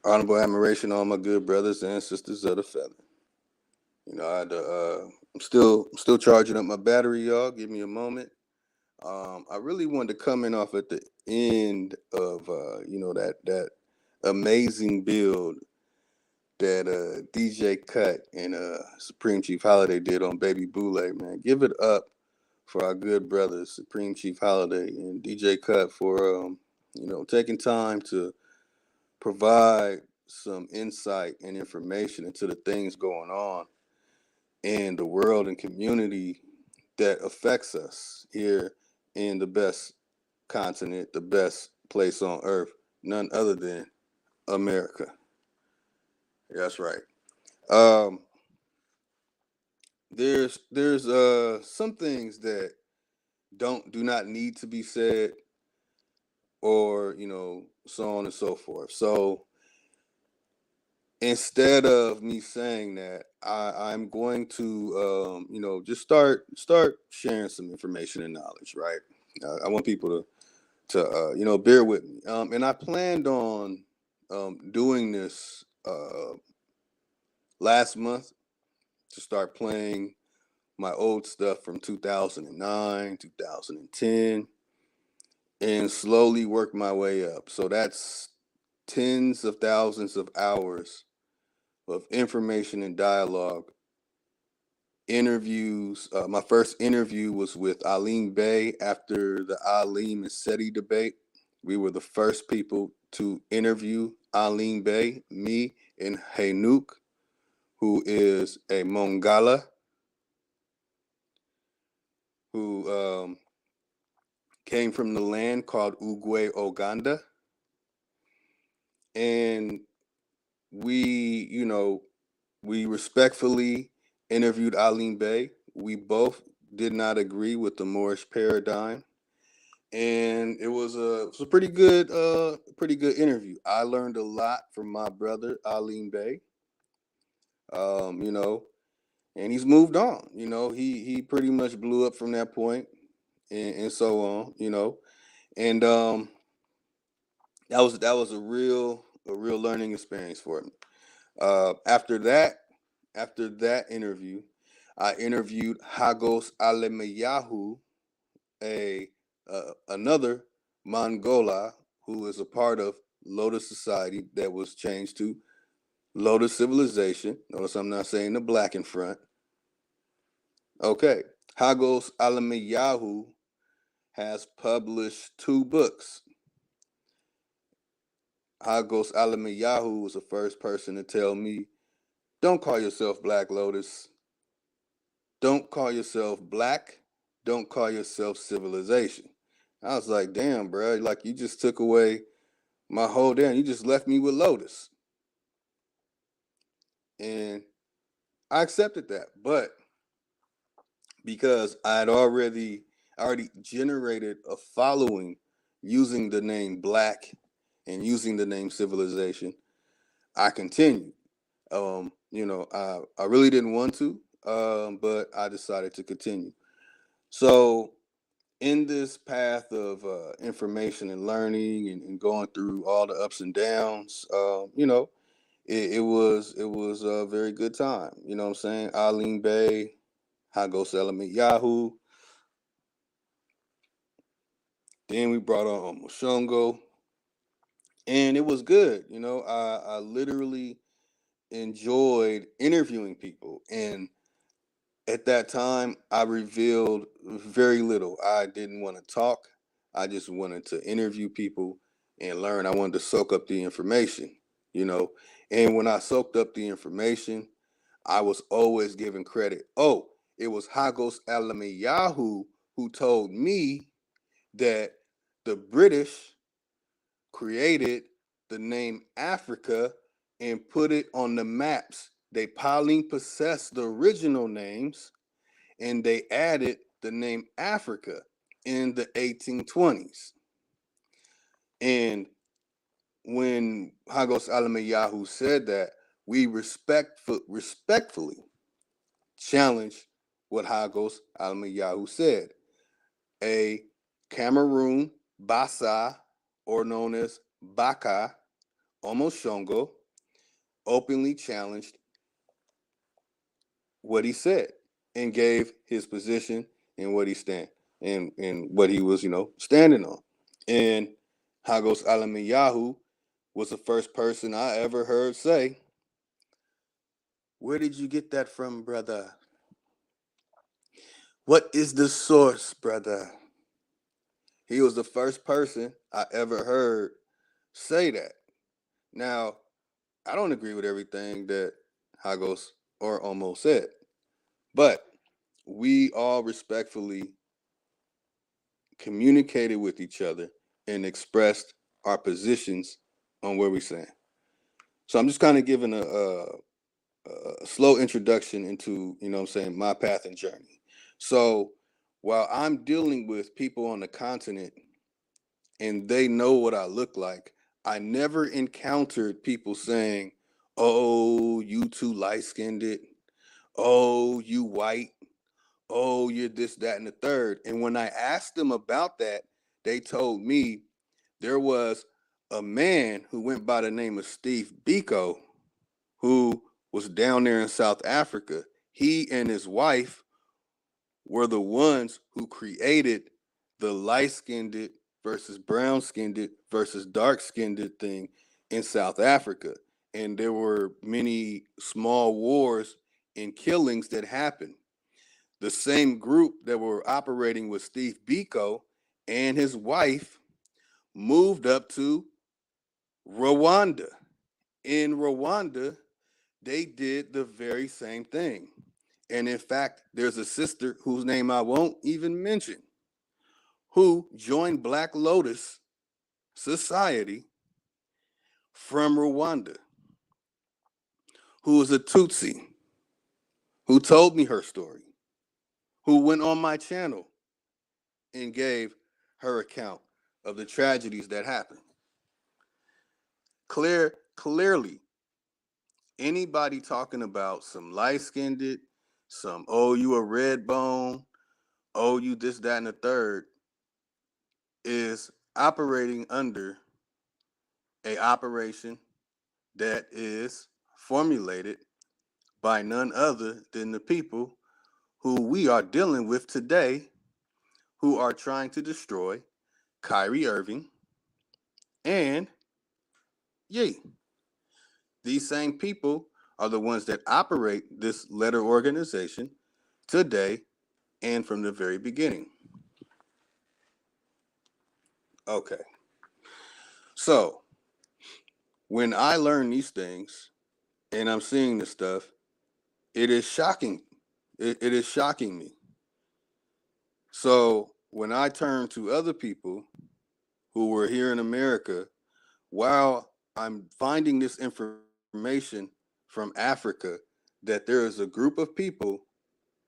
Honorable admiration, all my good brothers and sisters of the feather. I had to. I'm still charging up my battery, y'all. Give me a moment. I really wanted to come in off at the end of that amazing build that DJ Cut and Supreme Chief Holiday did on Baby Boule, man. Give it up for our good brothers, Supreme Chief Holiday and DJ Cut, for taking time to provide some insight and information into the things going on in the world and community that affects us here in the best continent, the best place on earth, none other than America. That's right. Um, there's some things that do not need to be said, or so on and so forth. So instead of me saying that, I'm going to just start sharing some information and knowledge, right? I want people to bear with me, and I planned on doing this last month, to start playing my old stuff from 2009, 2010, and slowly work my way up. So that's tens of thousands of hours of information and dialogue, interviews. My first interview was with Alim Bey after the Alim and Seti debate. We were the first people to interview Alim Bey, me and Hainouk, who is a Mongala, who came from the land called Ugwe Oganda. And we respectfully interviewed Alim Bey. We both did not agree with the Moorish paradigm, and it was a pretty good interview. I learned a lot from my brother Alim Bey. Um, you know, and he's moved on. He pretty much blew up from that point, and so on. And that was a real learning experience for me. After that interview, I interviewed Hagos Alemeyahu, a another Mongola who is a part of Lotus Society that was changed to Lotus Civilization. Notice I'm not saying the black in front. Okay, Hagos Alemeyahu has published 2 books. Hagos Alemeyahu was the first person to tell me, don't call yourself Black Lotus. Don't call yourself black. Don't call yourself civilization. I was like, damn, bro, like you just took away my whole damn. You just left me with Lotus. And I accepted that. But because I already generated a following using the name black and using the name civilization, I continued. I really didn't want to, but I decided to continue. So, in this path of information and learning, and going through all the ups and downs, it was a very good time. You know what I'm saying? Alim Bey, Hagos Element Yahoo. Then we brought on Moshongo, and it was good. I literally enjoyed interviewing people, and at that time, I revealed very little. I didn't want to talk. I just wanted to interview people and learn. I wanted to soak up the information, you know. And when I soaked up the information, I was always given credit. Oh, it was Hagos Alamayahu who told me that the British created the name Africa and put it on the maps. They possessed the original names, and they added the name Africa in the 1820s. And when Hagos Alamayahu said that, we respectfully challenged what Hagos Alamayahu said. A Cameroon Basa, or known as Baka, Omoshongo, openly challenged what he said and gave his position and what he stand and what he was, standing on. And Hagos Alamiyahu was the first person I ever heard say, "Where did you get that from, brother? What is the source, brother?" He was the first person I ever heard say that. Now, I don't agree with everything that Hagos or Omo said, but we all respectfully communicated with each other and expressed our positions on where we stand. So I'm just kind of giving a slow introduction into, my path and journey. So while I'm dealing with people on the continent and they know what I look like, I never encountered people saying, "Oh, you too light skinned. Oh, you white. Oh, you're this, that, and the third." And when I asked them about that, they told me there was a man who went by the name of Steve Biko who was down there in South Africa. He and his wife were the ones who created the light skinned versus brown skinned versus dark skinned thing in South Africa. And there were many small wars and killings that happened. The same group that were operating with Steve Biko and his wife moved up to Rwanda. In Rwanda, they did the very same thing. And in fact, there's a sister whose name I won't even mention who joined Black Lotus Society from Rwanda, who was a Tutsi, who told me her story, who went on my channel and gave her account of the tragedies that happened. Clearly, anybody talking about some light skinned, some, "Oh, you a red bone, oh, you this, that, and the third," is operating under a operation that is formulated by none other than the people who we are dealing with today, who are trying to destroy Kyrie Irving and Ye. These same people are the ones that operate this letter organization today and from the very beginning. Okay. So when I learn these things and I'm seeing this stuff, it is shocking. It is shocking me. So when I turn to other people who were here in America, while I'm finding this information from Africa, that there is a group of people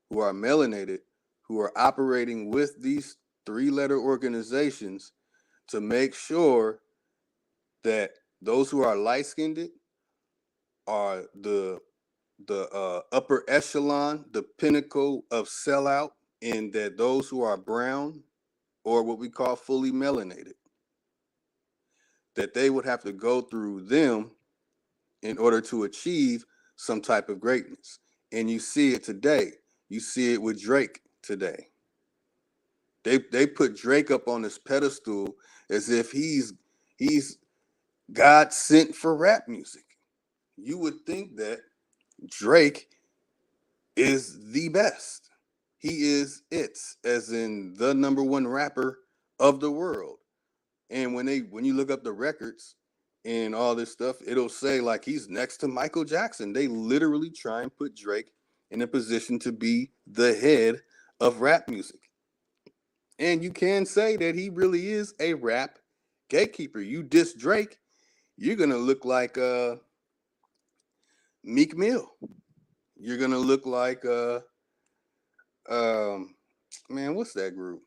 who are melanated, who are operating with these three-letter organizations to make sure that those who are light-skinned are the upper echelon, the pinnacle of sellout, and that those who are brown or what we call fully melanated, that they would have to go through them in order to achieve some type of greatness. And you see it today. You see it with Drake today. They put Drake up on this pedestal as if he's God sent for rap music. You would think that Drake is the best. He is it, as in the number one rapper of the world. And when you look up the records and all this stuff, it'll say like he's next to Michael Jackson. They literally try and put Drake in a position to be the head of rap music. And you can say that he really is a rap gatekeeper. You diss Drake, you're gonna look like Meek Mill. You're gonna look like um man, what's that group?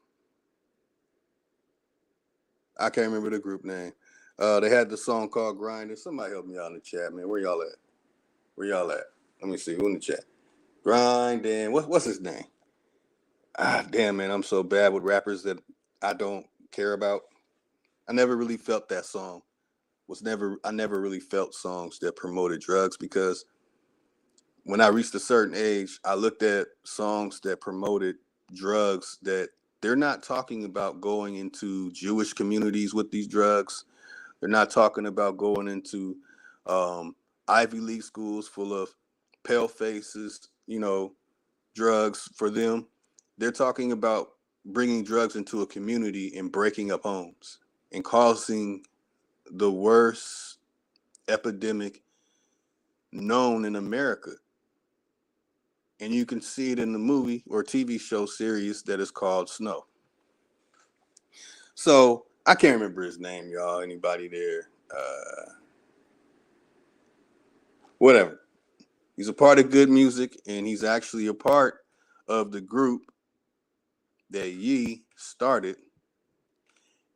I can't remember the group name. They had the song called Grinding. Somebody help me out in the chat, man. Where y'all at? Where y'all at? Let me see. Who in the chat? Grinding. What's his name? Ah, damn, man. I'm so bad with rappers that I don't care about. I never really felt that song I never really felt songs that promoted drugs, because when I reached a certain age, I looked at songs that promoted drugs that they're not talking about going into Jewish communities with these drugs. They're not talking about going into Ivy League schools full of pale faces, drugs for them. They're talking about bringing drugs into a community and breaking up homes and causing the worst epidemic known in America. And you can see it in the movie or TV show series that is called Snow. So I can't remember his name, y'all. Anybody there? Whatever. He's a part of Good Music, and he's actually a part of the group that Ye started,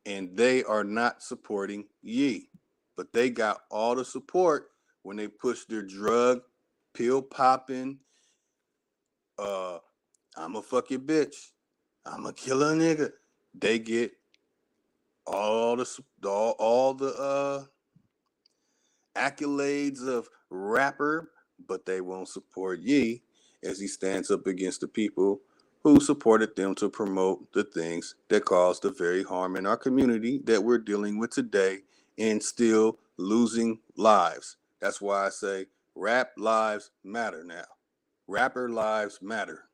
and they are not supporting Ye. But they got all the support when they pushed their drug, pill popping, I'ma fuck your bitch, I'ma kill a nigga. They get all the accolades of rapper, but they won't support Ye as he stands up against the people who supported them to promote the things that caused the very harm in our community that we're dealing with today and still losing lives. That's why I say rap lives matter now. Rapper lives matter,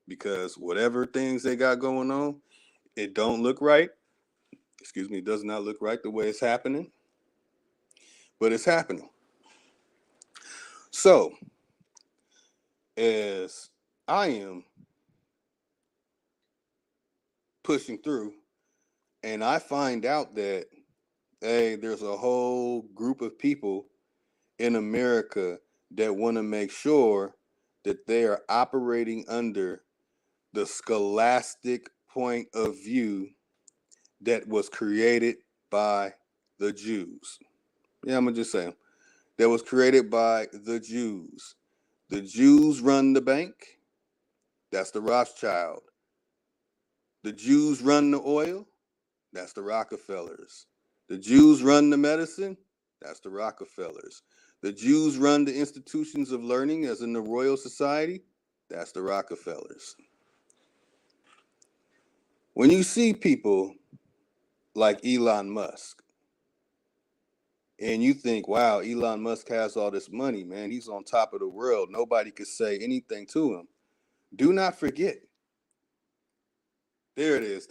because whatever things they got going on, it don't look right. Excuse me, it does not look right the way it's happening, but it's happening. So, as I am pushing through and I find out that, hey, there's a whole group of people in America that want to make sure that they are operating under the scholastic point of view that was created by the Jews. Yeah, I'm going to just say that was created by the Jews. The Jews run the bank. That's the Rothschild. The Jews run the oil. That's the Rockefellers. The Jews run the medicine. That's the Rockefellers. The Jews run the institutions of learning, as in the Royal Society. That's the Rockefellers. When you see people like Elon Musk, and you think, wow, Elon Musk has all this money, man, he's on top of the world, nobody could say anything to him. Do not forget. There it is.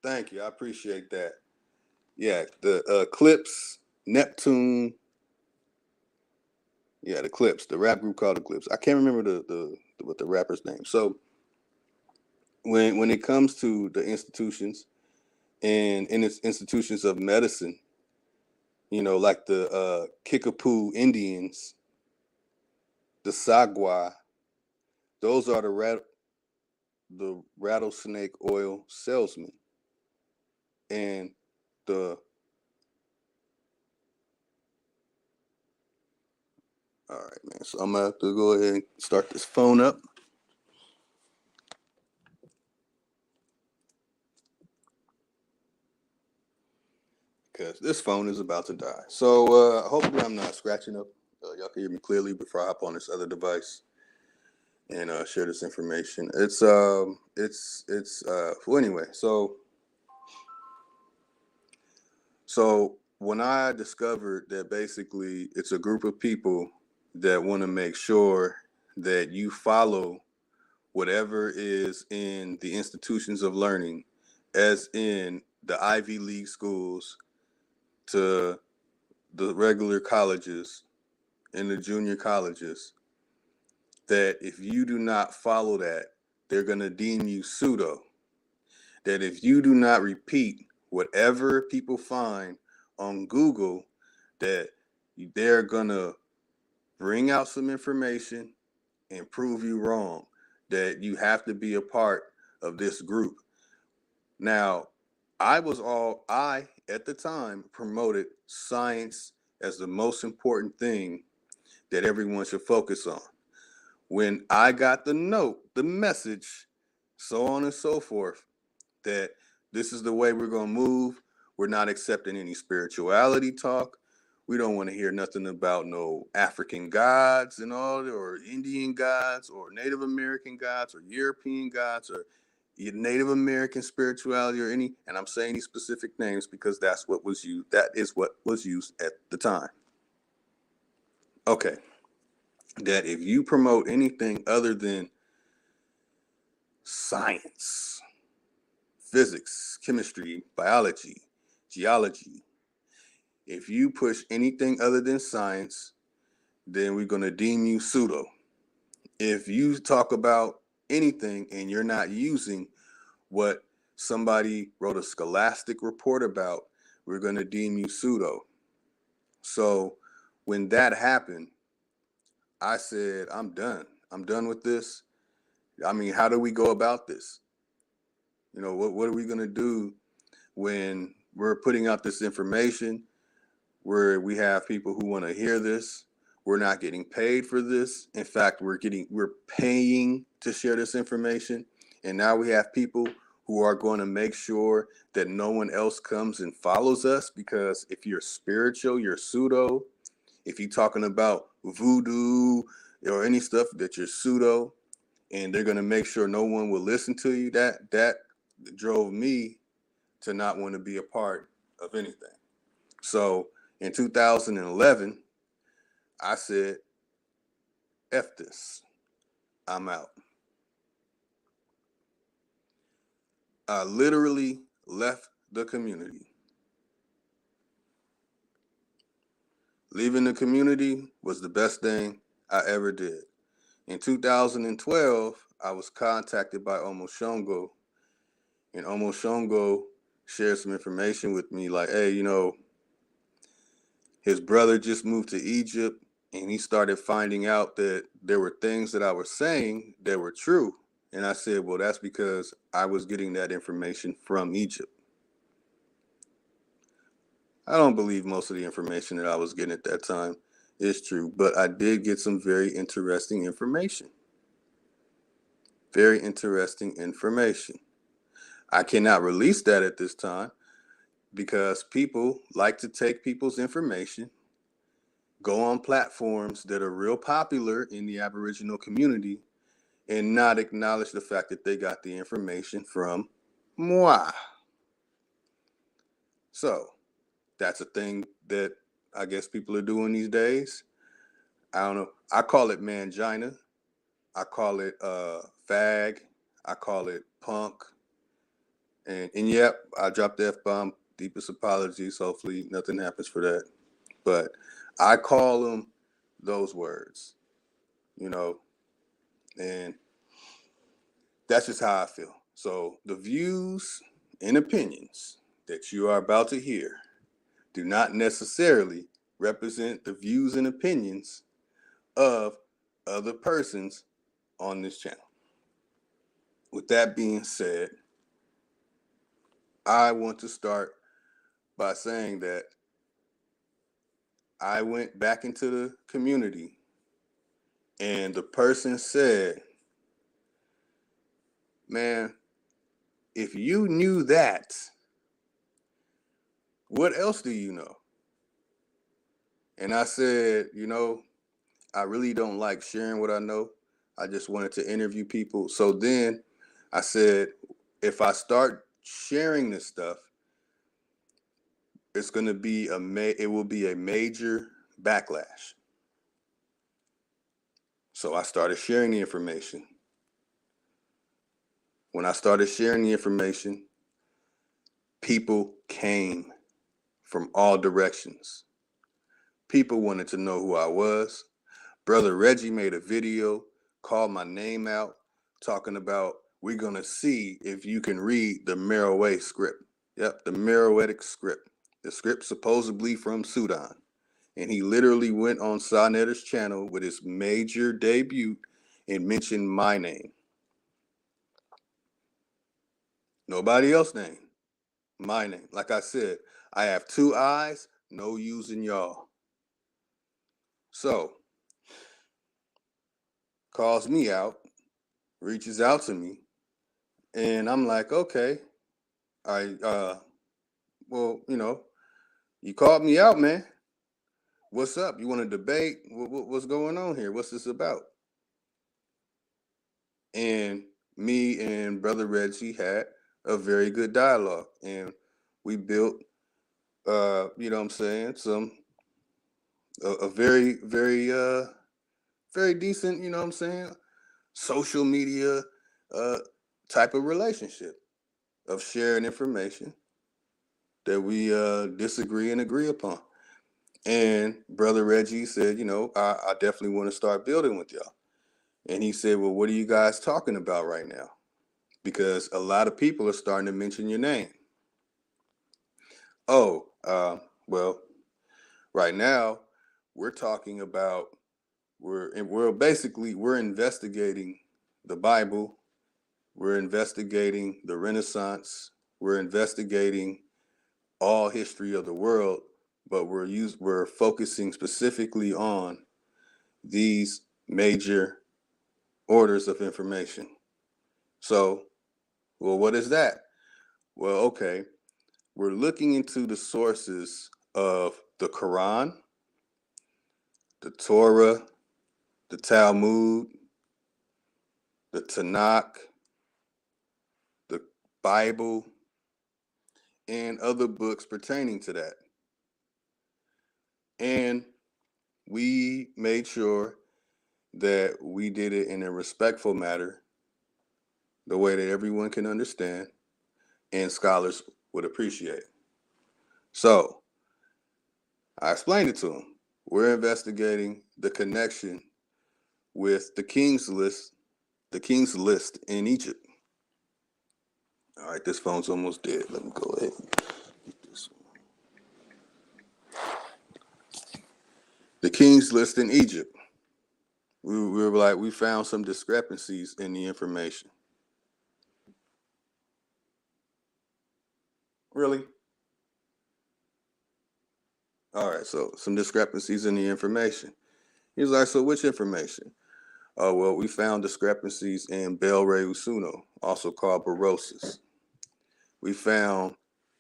Thank you. I appreciate that. Yeah, the Eclipse, Neptune. Yeah, the Clips, the rap group called the Clips. I can't remember the what the rapper's name. So when it comes to the institutions and in its institutions of medicine, like the Kickapoo Indians, the Sagwa, those are the rattlesnake oil salesmen, and the all right, man. So I'm gonna have to go ahead and start this phone up. Because this phone is about to die. So hopefully I'm not scratching up. Y'all can hear me clearly before I hop on this other device and share this information. Well, anyway. So when I discovered that basically it's a group of people that want to make sure that you follow whatever is in the institutions of learning, as in the Ivy League schools to the regular colleges and the junior colleges, that if you do not follow that, they're going to deem you pseudo. That if you do not repeat whatever people find on Google, that they're going to bring out some information and prove you wrong, that you have to be a part of this group. Now, I at the time promoted science as the most important thing that everyone should focus on. When I got the note, the message, so on and so forth, that this is the way we're going to move, we're not accepting any spirituality talk, We don't want to hear nothing about no African gods and all, or Indian gods, or Native American gods, or European gods, or Native American spirituality, or any. And I'm saying these specific names because that's what was used. That is what was used at the time. Okay. That if you promote anything other than science, physics, chemistry, biology, geology, if you push anything other than science, then we're going to deem you pseudo. If you talk about anything and you're not using what somebody wrote a scholastic report about, we're going to deem you pseudo. So when that happened, I said, I'm done. I'm done with this. I mean, how do we go about this? You know, what are we going to do when we're putting out this information where we have people who want to hear this? We're not getting paid for this. In fact, we're paying to share this information. And now we have people who are going to make sure that no one else comes and follows us, because if you're spiritual, you're pseudo. If you're talking about voodoo or any stuff, that you're pseudo, and they're going to make sure no one will listen to you, that drove me to not want to be a part of anything. So in 2011, I said, F this, I'm out. I literally left the community. Leaving the community was the best thing I ever did. In 2012, I was contacted by Omoshongo, and Omoshongo shared some information with me like, hey, you know, his brother just moved to Egypt, and he started finding out that there were things that I was saying that were true. And I said, well, that's because I was getting that information from Egypt. I don't believe most of the information that I was getting at that time is true, but I did get some very interesting information. Very interesting information. I cannot release that at this time because people like to take people's information, go on platforms that are real popular in the Aboriginal community, and not acknowledge the fact that they got the information from moi. So that's a thing that I guess people are doing these days. I don't know. I call it mangina. I call it fag. I call it punk. And yep, I dropped the F-bomb. Deepest apologies. Hopefully nothing happens for that. But I call them those words, you know, and that's just how I feel. So the views and opinions that you are about to hear do not necessarily represent the views and opinions of other persons on this channel. With that being said, I want to start by saying that I went back into the community and the person said, man, if you knew that, what else do you know? And I said, you know, I really don't like sharing what I know. I just wanted to interview people. So then I said, if I start sharing this stuff, it's going to be it will be a major backlash. So I started sharing the information. When I started sharing the information, people came from all directions. People wanted to know who I was. Brother Reggie made a video, called my name out, talking about, we're going to see if you can read the Merowe script. Yep, the Meroitic script. The script supposedly from Sudan. And he literally went on Sonetter's channel with his major debut and mentioned my name. Nobody else's name. My name. Like I said, I have 2 eyes, no using y'all. So, calls me out, reaches out to me, and I'm like, okay, well, you know, you called me out, man. what's up? You want to debate? What's going on here? What's this about? And me and Brother Reggie had a very good dialogue, and we built, you know what I'm saying, a very, very decent, you know what I'm saying, social media uh, type of relationship of sharing information that we disagree and agree upon. And Brother Reggie said, I definitely want to start building with y'all. And he said, well, what are you guys talking about right now? Because a lot of people are starting to mention your name. Oh, well, right now we're talking about we're investigating the Bible, we're investigating the Renaissance, we're investigating all history of the world, but we're focusing specifically on these major orders of information. So, well, what is that? Well, okay, we're looking into the sources of the Quran, the Torah, the Talmud, the Tanakh, the Bible, and other books pertaining to that. And we made sure that we did it in a respectful manner, the way that everyone can understand and scholars would appreciate. So I explained it to him. We're investigating the connection with the King's List in Egypt. All right, this phone's almost dead. Let me go ahead and get this one. The King's List in Egypt. We found some discrepancies in the information. Really? All right, so some discrepancies in the information. He's like, so which information? Oh, well, we found discrepancies in Bel Rey Usuno, also called Berosus. We found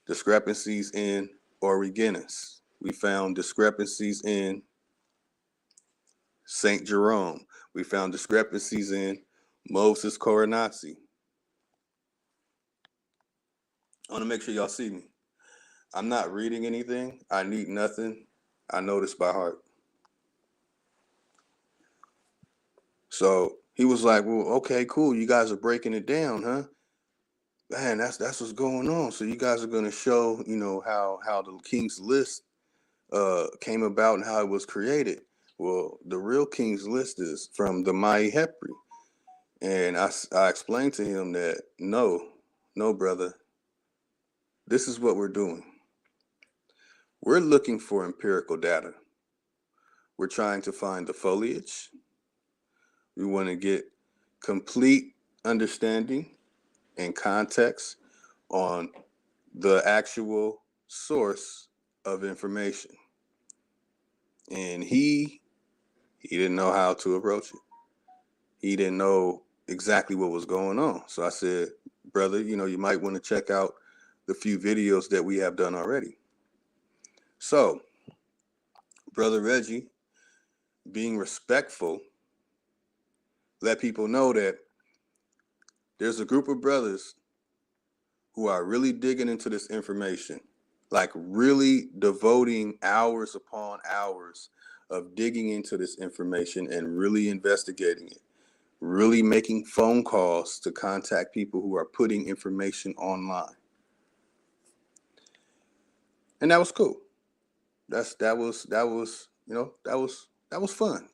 discrepancies in Origenes. We found discrepancies in St. Jerome. We found discrepancies in Moses Coronazzi. I want to make sure y'all see me. I'm not reading anything. I need nothing. I know this by heart. So he was like, well, okay, cool. You guys are breaking it down, huh? Man, that's what's going on. So you guys are going to show, how the King's List came about and how it was created. Well, the real King's List is from the Mai Hepri. And I explained to him that no, brother, this is what we're doing. We're looking for empirical data. We're trying to find the foliage. We want to get complete understanding and context on the actual source of information. And he didn't know how to approach it. He didn't know exactly what was going on. So I said, brother, you might want to check out the few videos that we have done already. So, Brother Reggie, being respectful, let people know that there's a group of brothers who are really digging into this information, like really devoting hours upon hours of digging into this information and really investigating it, really making phone calls to contact people who are putting information online. And that was cool. That was fun.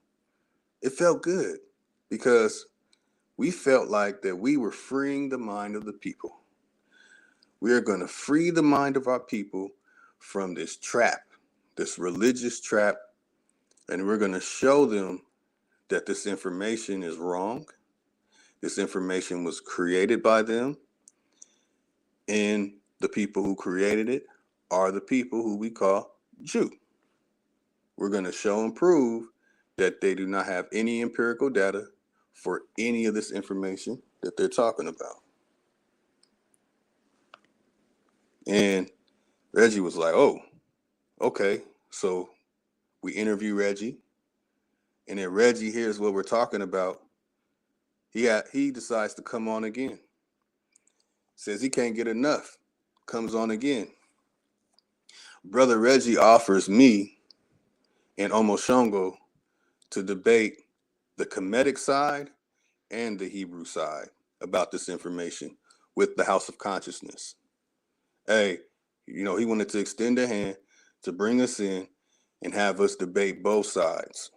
It felt good because we felt like that we were freeing the mind of the people. We are going to free the mind of our people from this trap, this religious trap, and we're going to show them that this information is wrong. This information was created by them, and the people who created it are the people who we call Jew. We're going to show and prove that they do not have any empirical data for any of this information that they're talking about. And Reggie was like, oh, okay, so We interview Reggie. And then Reggie hears what we're talking about. He decides to come on again. Says he can't get enough. Comes on again. Brother Reggie offers me and Omoshongo to debate the Kemetic side and the Hebrew side about this information with the House of Consciousness. Hey, he wanted to extend a hand to bring us in and have us debate both sides.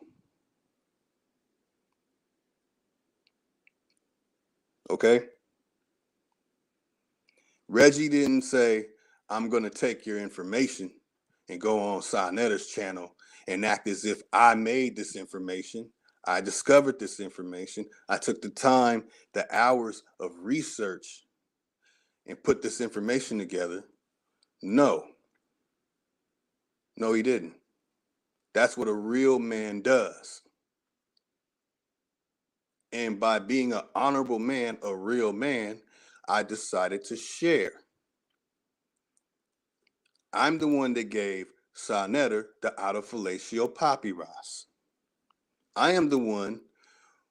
Okay? Reggie didn't say, I'm going to take your information and go on Sanetta's channel and act as if I made this information. I discovered this information. I took the time, the hours of research and put this information together. No, he didn't. That's what a real man does. And by being an honorable man, a real man, I decided to share. I'm the one that gave Sanetta the autofellatio papyrus. I am the one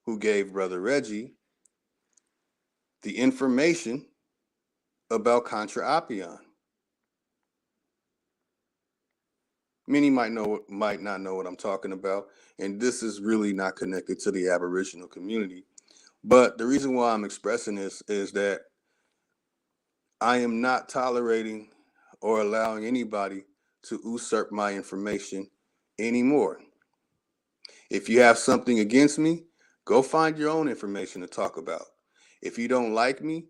who gave Brother Reggie the information about Contra Appian. Many might not know what I'm talking about, and this is really not connected to the Aboriginal community. But the reason why I'm expressing this is that I am not tolerating or allowing anybody to usurp my information anymore. If you have something against me, go find your own information to talk about. If you don't like me,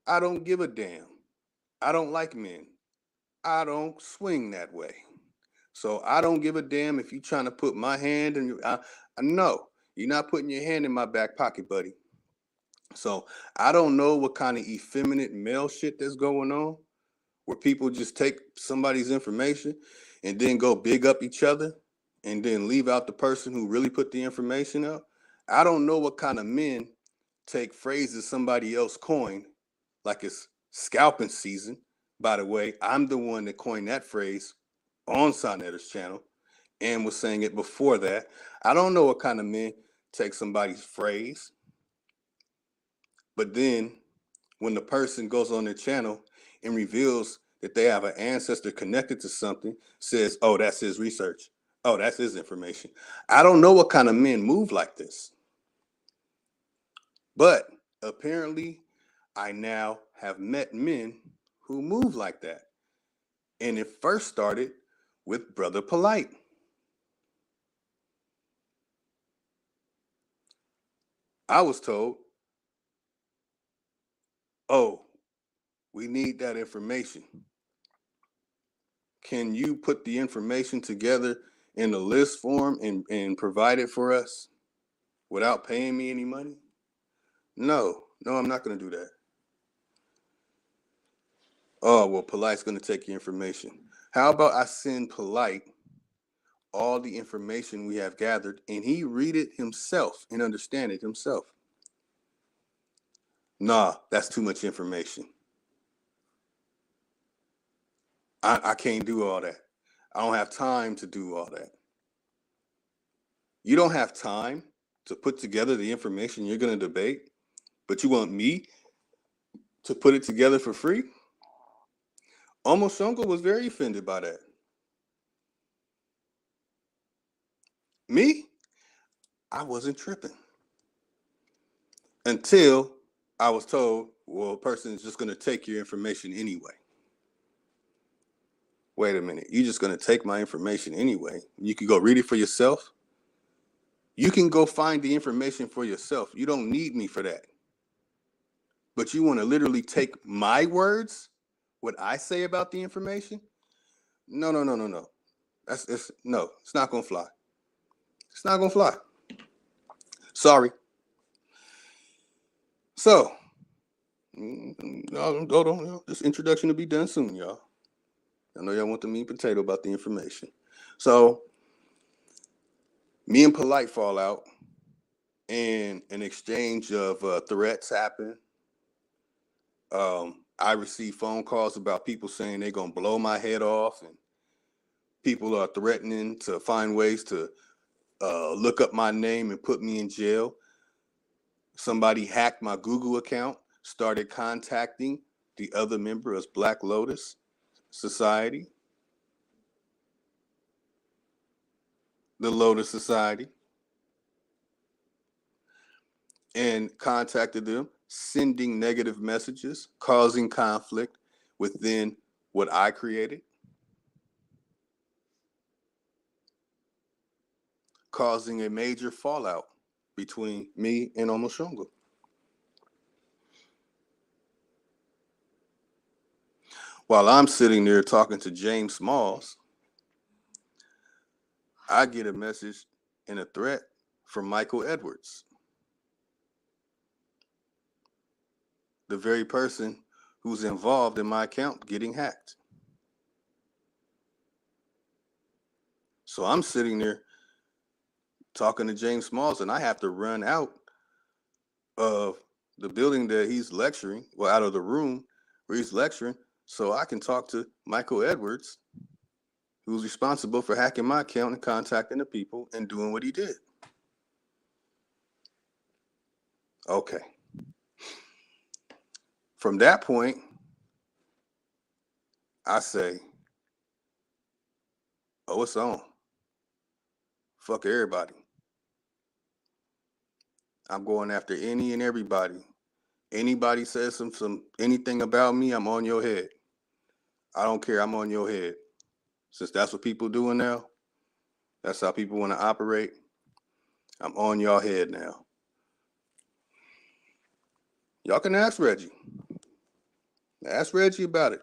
I don't give a damn. I don't like men. I don't swing that way. So I don't give a damn if you're trying to put my hand in your... No, you're not putting your hand in my back pocket, buddy. So I don't know what kind of effeminate male shit that's going on, where people just take somebody's information and then go big up each other and then leave out the person who really put the information up. I don't know what kind of men take phrases somebody else coined, like it's scalping season. By the way, I'm the one that coined that phrase on Sanetta's channel and was saying it before that. I don't know what kind of men take somebody's phrase, but then when the person goes on their channel and reveals that they have an ancestor connected to something, says, oh, that's his research. Oh, that's his information. I don't know what kind of men move like this. But apparently, I now have met men who move like that. And it first started with Brother Polite. I was told, oh, we need that information. Can you put the information together in a list form and provide it for us without paying me any money? No, I'm not going to do that. Oh, well, Polite's going to take your information. How about I send Polite all the information we have gathered and he read it himself and understand it himself? Nah, that's too much information. I can't do all that. I don't have time to do all that. You don't have time to put together the information you're going to debate, but you want me to put it together for free? Omoshongo was very offended by that. Me? I wasn't tripping. Until I was told, well, a person is just going to take your information anyway. Wait a minute. You're just going to take my information anyway? You can go read it for yourself? You can go find the information for yourself. You don't need me for that. But you want to literally take my words, what I say about the information? No. It's not going to fly. It's not going to fly. Sorry. So, this introduction will be done soon, y'all. I know y'all want the meat and potato about the information. So, me and Polite fall out, and an exchange of threats happen. I receive phone calls about people saying they're going to blow my head off and People are threatening to find ways to look up my name and put me in jail. Somebody hacked my Google account, started contacting the other members of Black Lotus Society, the Lotus Society, and contacted them, sending negative messages, causing conflict within what I created, causing a major fallout between me and Omoshongo. While I'm sitting there talking to James Smalls, I get a message and a threat from Michael Edwards, the very person who's involved in my account getting hacked. So I'm sitting there talking to James Smalls, and I have to run out of the building that he's lecturing, well, out of the room where he's lecturing, so I can talk to Michael Edwards, who's responsible for hacking my account and contacting the people and doing what he did. Okay. From that point, I say, oh, it's on. Fuck everybody. I'm going after any and everybody. Anybody says some anything about me, I'm on your head. I don't care, I'm on your head. Since that's what people doing now, that's how people want to operate, I'm on y'all head now. Y'all can ask Reggie. Ask Reggie about it.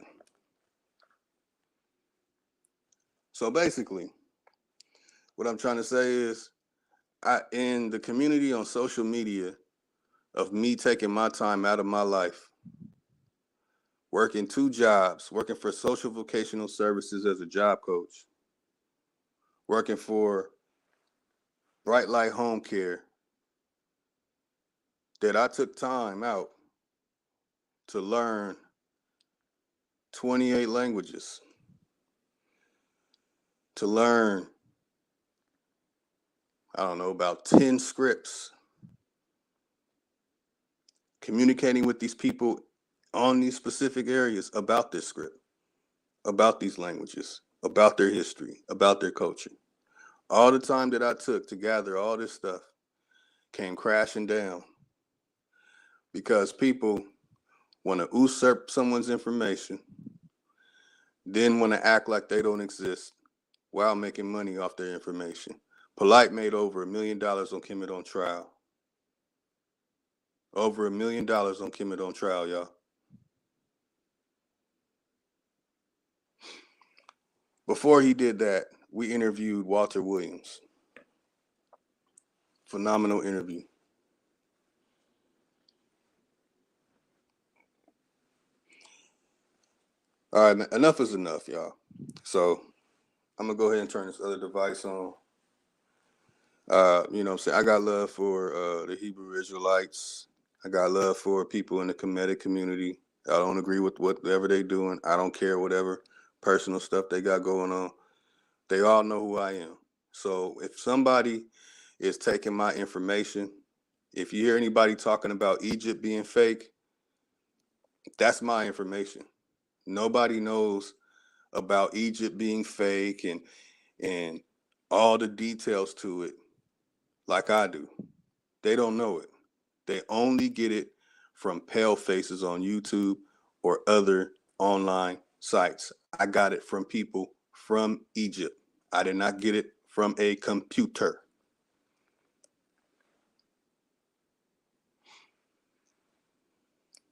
So basically, what I'm trying to say is, in the community on social media of me taking my time out of my life, working 2 jobs, working for social vocational services as a job coach, working for Bright Light Home Care, that I took time out to learn 28 languages, to learn, I don't know, about 10 scripts, communicating with these people on these specific areas about this script, about these languages, about their history, about their culture. All the time that I took to gather all this stuff came crashing down because people want to usurp someone's information, then want to act like they don't exist while making money off their information. Polite made over $1 million on Kemet on trial. Over $1 million on Kemet on trial, y'all. Before he did that, we interviewed Walter Williams. Phenomenal interview. All right, enough is enough, y'all. So I'm gonna go ahead and turn this other device on. You know what I'm saying? I got love for the Hebrew Israelites. I got love for people in the Kemetic community. I don't agree with whatever they doing. I don't care whatever personal stuff they got going on. They all know who I am. So if somebody is taking my information, if you hear anybody talking about Egypt being fake, that's my information. Nobody knows about Egypt being fake and all the details to it like I do. They don't know it. They only get it from pale faces on YouTube or other online sites. I got it from people from Egypt. I did not get it from a computer.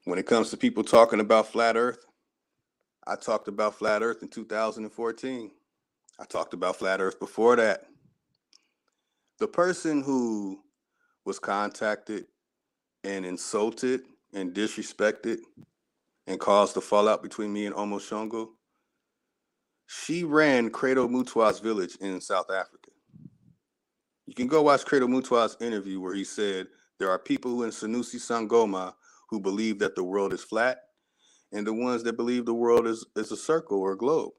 When it comes to people talking about flat earth, I talked about flat earth in 2014. I talked about flat earth before that. The person who was contacted and insulted and disrespected and caused the fallout between me and Omoshongo, she ran Credo Mutwa's village in South Africa. You can go watch Credo Mutwa's interview where he said there are people in Sanusi Sangoma who believe that the world is flat and the ones that believe the world is a circle or a globe.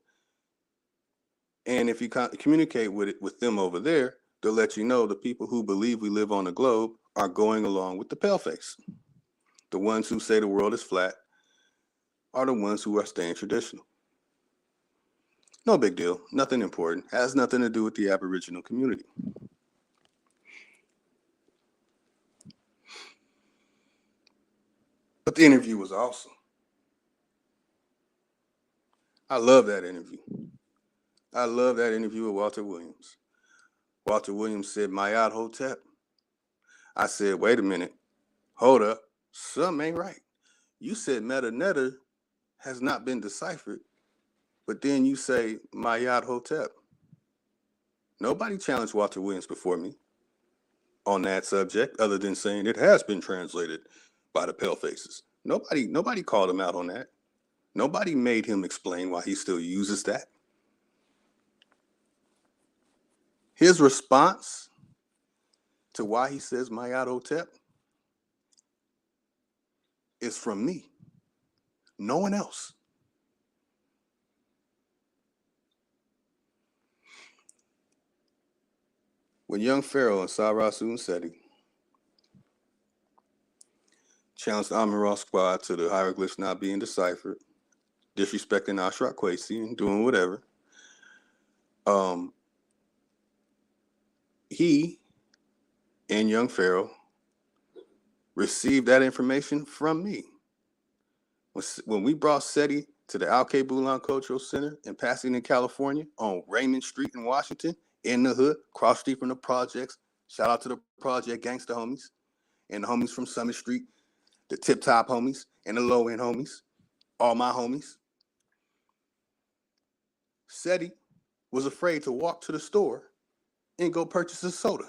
And if you communicate with them over there, they'll let you know the people who believe we live on the globe are going along with the paleface. The ones who say the world is flat are the ones who are staying traditional. No big deal. Nothing important. Has nothing to do with the Aboriginal community. But the interview was awesome. I love that interview. I love that interview with Walter Williams. Walter Williams said, Mayat Hotep. I said, wait a minute. Hold up. Something ain't right. You said Meta Netta has not been deciphered, but then you say Mayat Hotep. Nobody challenged Walter Williams before me on that subject other than saying it has been translated by the palefaces. Nobody called him out on that. Nobody made him explain why he still uses that. His response to why he says Mayat Hotep is from me. No one else. When young Pharaoh and Sarasu Seti challenged the Amun-Ra squad to the hieroglyphs not being deciphered, disrespecting Ashra Kwesi and doing whatever, he and young Pharaoh received that information from me. When we brought Seti to the Alke Bulan Cultural Center in Pasadena, California, on Raymond Street in Washington, in the hood, cross street from the projects. Shout out to the project gangster homies and the homies from Summit Street, the tip top homies and the low end homies, all my homies. Seti was afraid to walk to the store and go purchase a soda.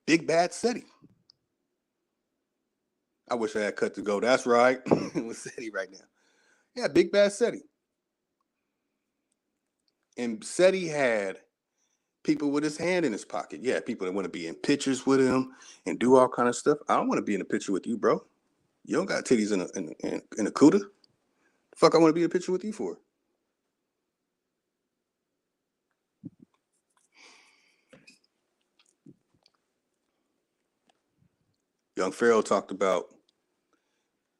Big bad Seti. I wish I had cut to go. That's right. With Seti right now. Yeah, big bad Seti. And Seti had people with his hand in his pocket. Yeah, people that want to be in pictures with him and do all kind of stuff. I don't want to be in a picture with you, bro. You don't got titties in a cuda. The fuck I want to be in a picture with you for? Young Pharaoh talked about,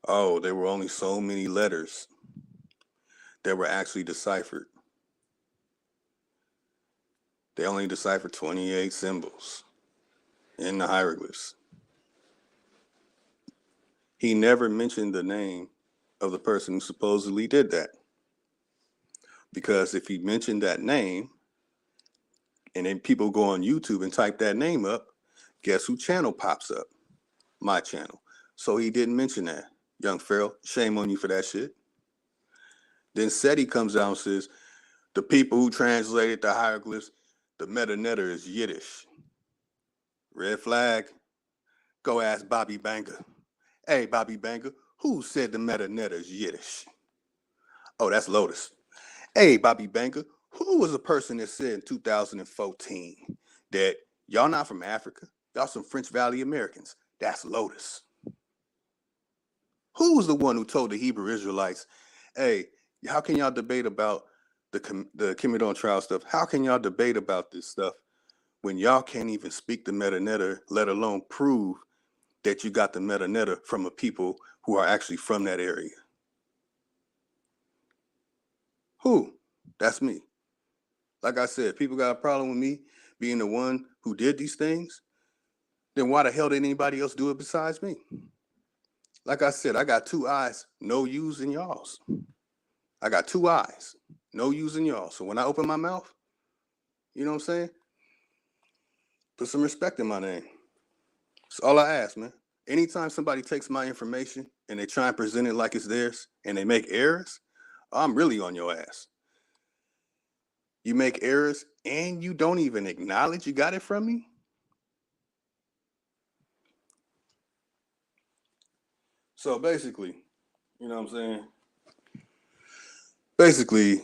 oh, there were only so many letters that were actually deciphered. They only deciphered 28 symbols in the hieroglyphs. He never mentioned the name of the person who supposedly did that. Because if he mentioned that name, and then people go on YouTube and type that name up, guess who channel pops up? My channel. So he didn't mention that. Young Pharaoh, shame on you for that shit. Then Seti comes out and says, the people who translated the hieroglyphs, the meta netta is Yiddish. Red flag. Go ask Bobby Banger. Hey, Bobby Banger, who said the meta netta is Yiddish? Oh, that's Lotus. Hey, Bobby Banger, who was the person that said in 2014 that y'all not from Africa? Y'all some French Valley Americans. That's Lotus. Who was the one who told the Hebrew Israelites, hey, how can y'all debate about the Kimidon trial stuff? How can y'all debate about this stuff when y'all can't even speak the meta netta, let alone prove that you got the meta netta from a people who are actually from that area? Who? That's me. Like I said, people got a problem with me being the one who did these things. Then why the hell did anybody else do it besides me? Like I said, I got two eyes, no yous in y'all's. I got two eyes, no yous in y'all. So when I open my mouth, you know what I'm saying? Put some respect in my name. That's all I ask, man. Anytime somebody takes my information and they try and present it like it's theirs and they make errors, I'm really on your ass. You make errors and you don't even acknowledge you got it from me? So basically, you know what I'm saying? Basically,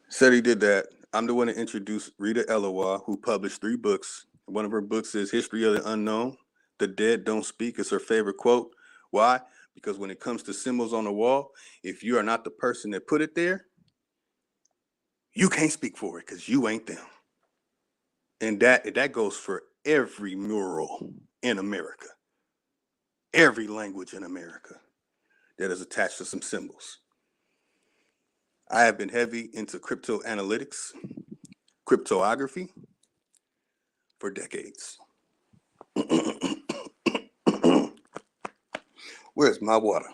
said he did that. I'm the one that introduced Rita Elowa, who published 3 books. One of her books is History of the Unknown. The Dead Don't Speak is her favorite quote. Why? Because when it comes to symbols on the wall, if you are not the person that put it there, You can't speak for it because you ain't them. And that goes for every mural in America, every language in America that is attached to some symbols. I have been heavy into crypto analytics, cryptography for decades. Where's my water?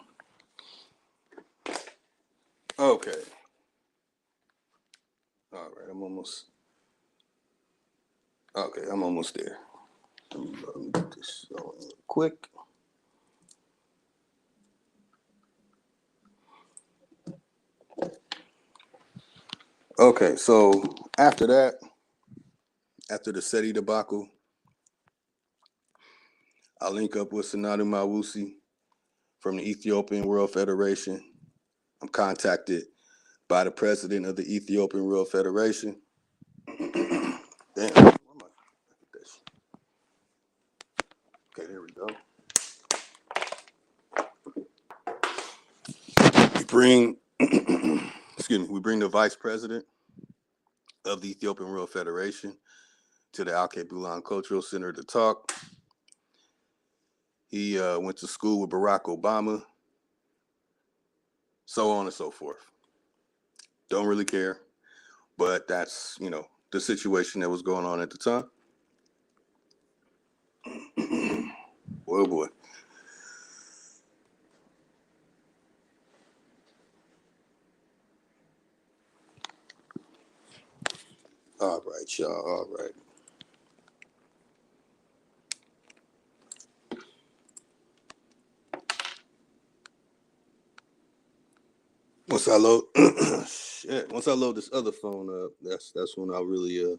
Okay. All right, I'm almost there. Let me get this going real quick. Okay, so after that, after the SETI debacle, I link up with Sanadu Mawusi from the Ethiopian World Federation. I'm contacted by the president of the Ethiopian World Federation. Damn, where am I? Okay, there we go. We bring, we bring the vice president of the Ethiopian World Federation to the Al-Bulan Cultural Center to talk. He went to school with Barack Obama, so on and so forth. Don't really care, but that's, the situation that was going on at the time. Oh boy. All right, y'all. All right. Once I load, once I load this other phone up, that's when I'll really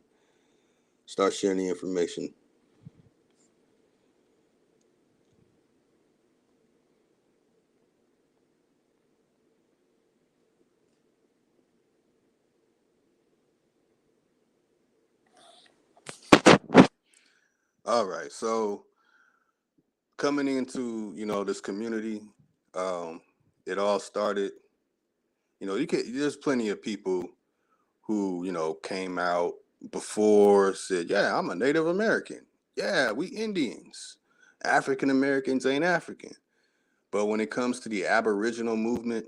start sharing the information. All right, so coming into this community, it all started. There's plenty of people who came out before, said, "Yeah, I'm a Native American. Yeah, we Indians. African Americans ain't African." But when it comes to the Aboriginal movement,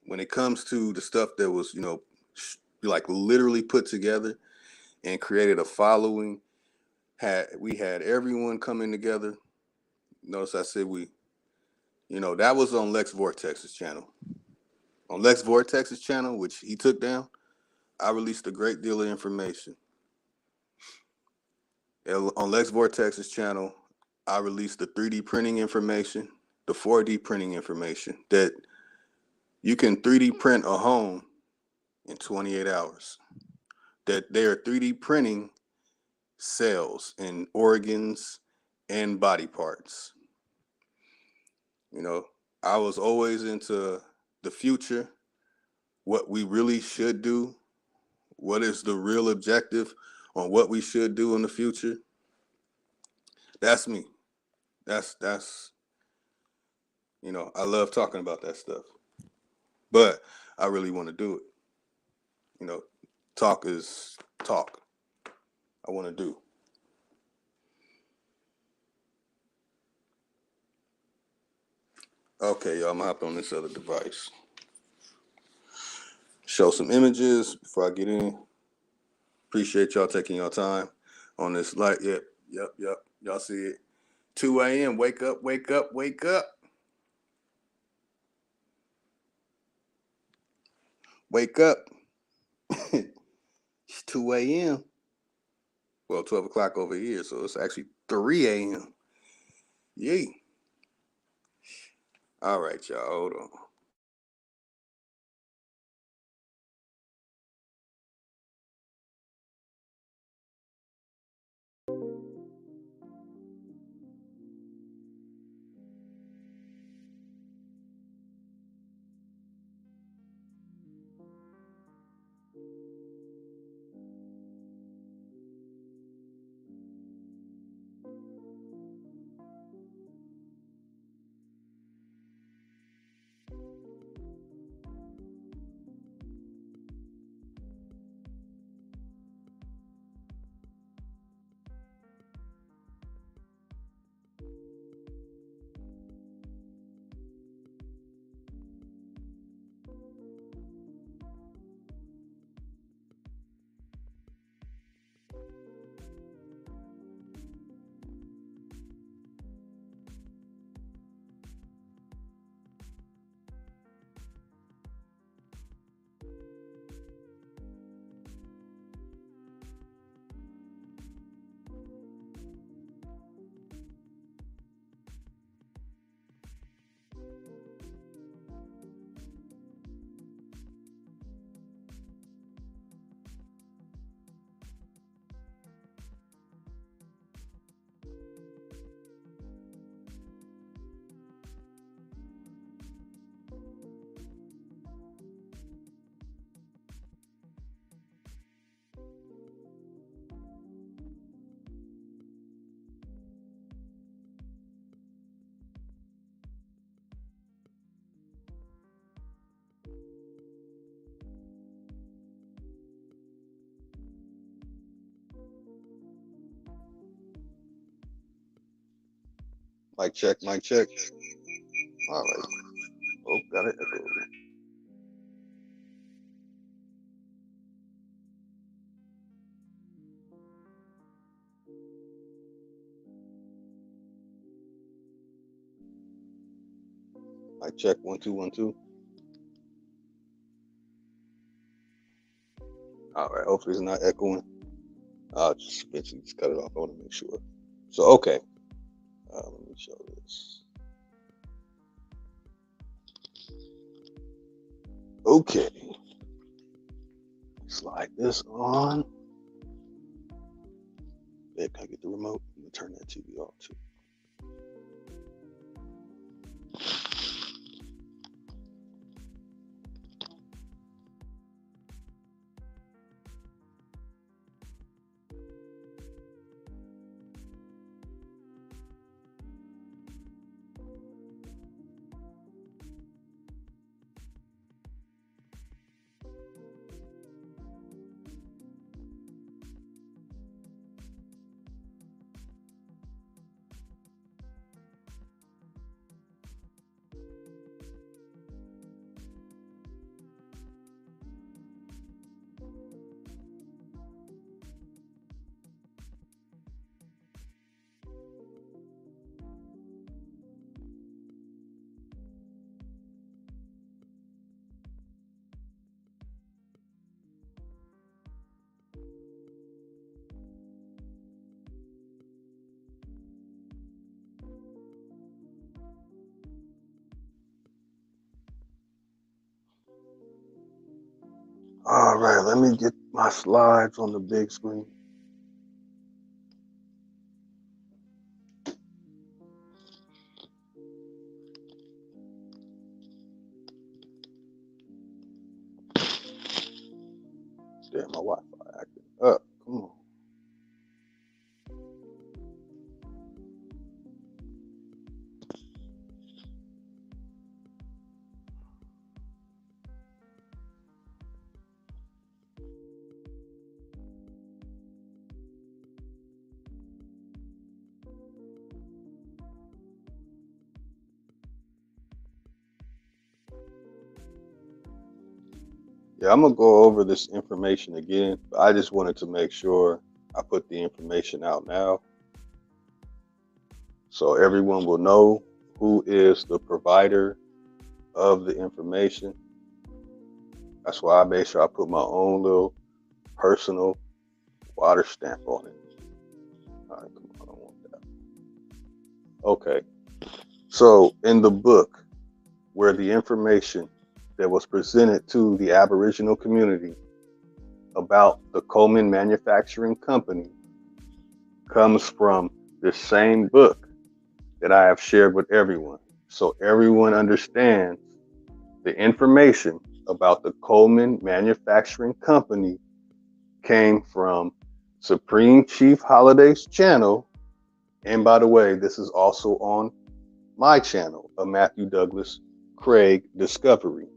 when it comes to the stuff that was like literally put together and created a following, we had everyone coming together. Notice I said we, that was on Lex Vortex's channel. On Lex Vortex's channel, which he took down, I released a great deal of information. On Lex Vortex's channel, I released the 3D printing information, the 4D printing information, that you can 3D print a home in 28 hours. That they are 3D printing cells and organs and body parts. I was always into the future, what we really should do, what is the real objective on what we should do in the future. That's me. That's I love talking about that stuff, but I really want to do it. Talk is talk. I want to do. Okay, y'all, I'm gonna hop on this other device. Show some images before I get in. Appreciate y'all taking your time on this light. Yep. Y'all see it. 2 a.m. Wake up, wake up, wake up. Wake up. It's 2 a.m. Well, 12 o'clock over here, so it's actually 3 a.m. Yay. All right, y'all, hold on. Mic check, mic check. All right. Oh, got it. Mic check, 1 2 1 2. All right. Hopefully it's not echoing. I'll just eventually just cut it off. I want to make sure. So okay. Let me show this. Okay. Slide this on. Yeah, can I get the remote? I'm gonna turn that TV off too. All right, let me get my slides on the big screen. Damn, my Wi-Fi acting up. Come on. Yeah, I'm gonna go over this information again. But I just wanted to make sure I put the information out now, so everyone will know who is the provider of the information. That's why I made sure I put my own little personal water stamp on it. All right, come on, I don't want that. Okay, so in the book where the information that was presented to the Aboriginal community about the Coleman Manufacturing Company comes from the same book that I have shared with everyone. So everyone understands the information about the Coleman Manufacturing Company came from Supreme Chief Holliday's channel. And by the way, this is also on my channel, a Matthew Douglas Craig Discovery.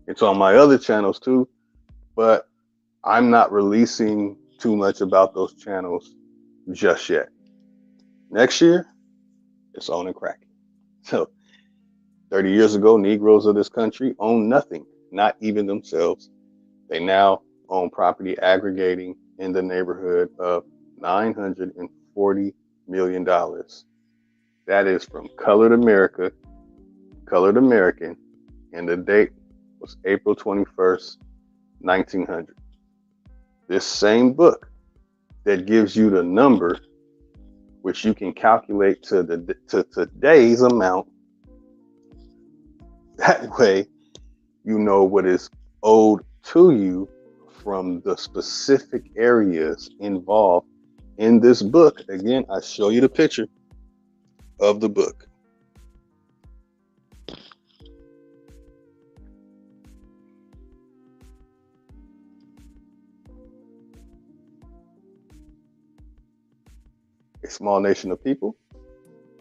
It's on my other channels too, but I'm not releasing too much about those channels just yet. Next year, it's on and cracking. So 30 years ago, Negroes of this country owned nothing, not even themselves. They now own property aggregating in the neighborhood of $940 million. That is from Colored America, Colored American, and the date was April 21st, 1900. This same book that gives you the number, which you can calculate to today's amount. That way, you know what is owed to you from the specific areas involved in this book. Again, I show you the picture of the book. A Small Nation of People,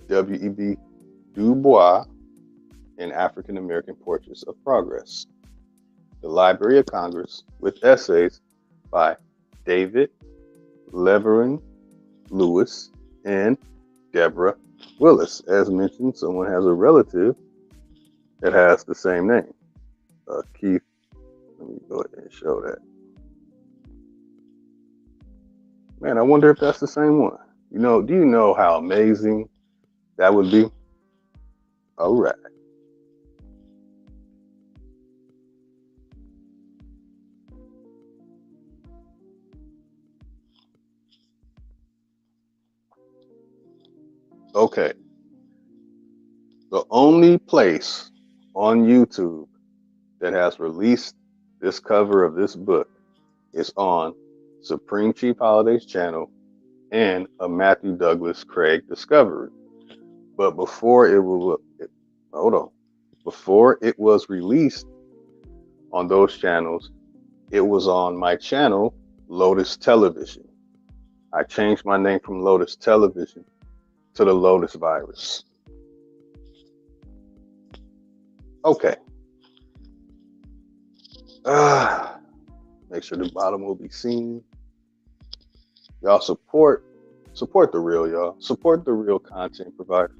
W.E.B. Du Bois, and African American Portraits of Progress. The Library of Congress with essays by David Leverin Lewis and Deborah Willis. As mentioned, someone has a relative that has the same name. Keith, let me go ahead and show that. Man, I wonder if that's the same one. Do you know how amazing that would be? All right. Okay. The only place on YouTube that has released this cover of this book is on Supreme Chief Holiday's channel and a Matthew Douglas Craig discovery. But hold on, before it was released on those channels, it was on my channel, Lotus Television. I changed my name from Lotus Television to the Lotus Virus. Okay. Make sure the bottom will be seen. Y'all support the real, y'all. Support the real content provider.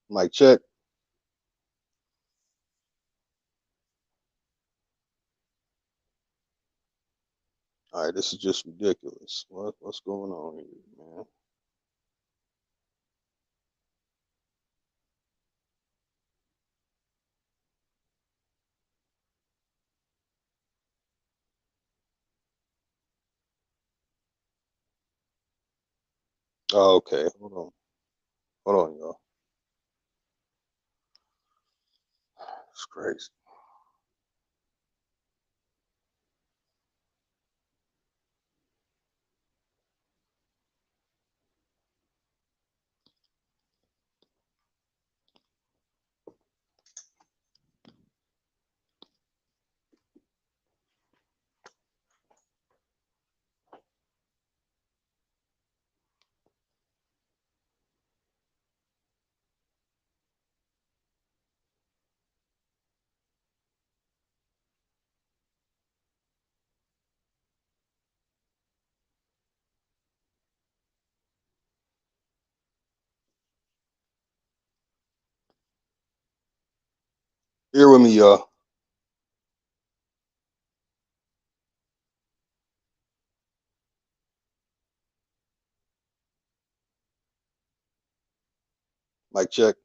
Mic check. All right, this is just ridiculous. What's going on here, man? Oh, okay, hold on, y'all. It's crazy. Here with me, y'all. Mic check.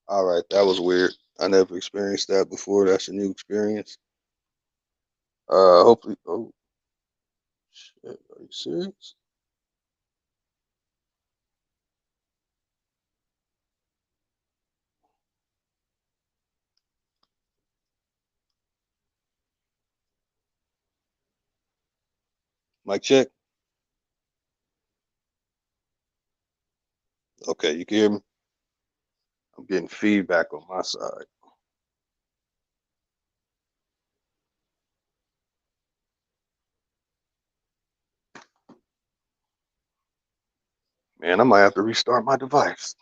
All right, that was weird. I never experienced that before. That's a new experience. Hopefully. Oh, shit. Are you serious? Mic check. Okay, you can hear me? I'm getting feedback on my side. Man, I might have to restart my device.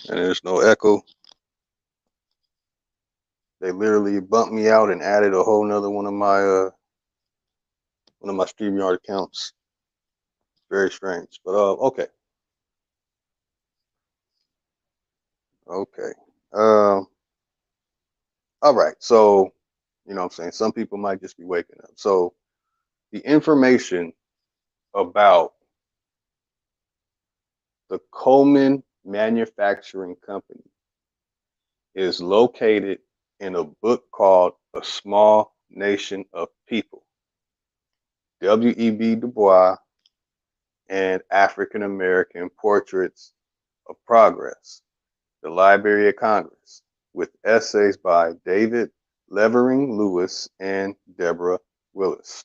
And there's no echo. They literally bumped me out and added a whole nother one of my StreamYard accounts. Very strange. But okay. Okay. All right. So, you know what I'm saying? Some people might just be waking up. So the information about the Coleman Manufacturing Company is located in a book called A Small Nation of People. W.E.B. Du Bois and African American Portraits of Progress, the Library of Congress, with essays by David Levering Lewis and Deborah Willis.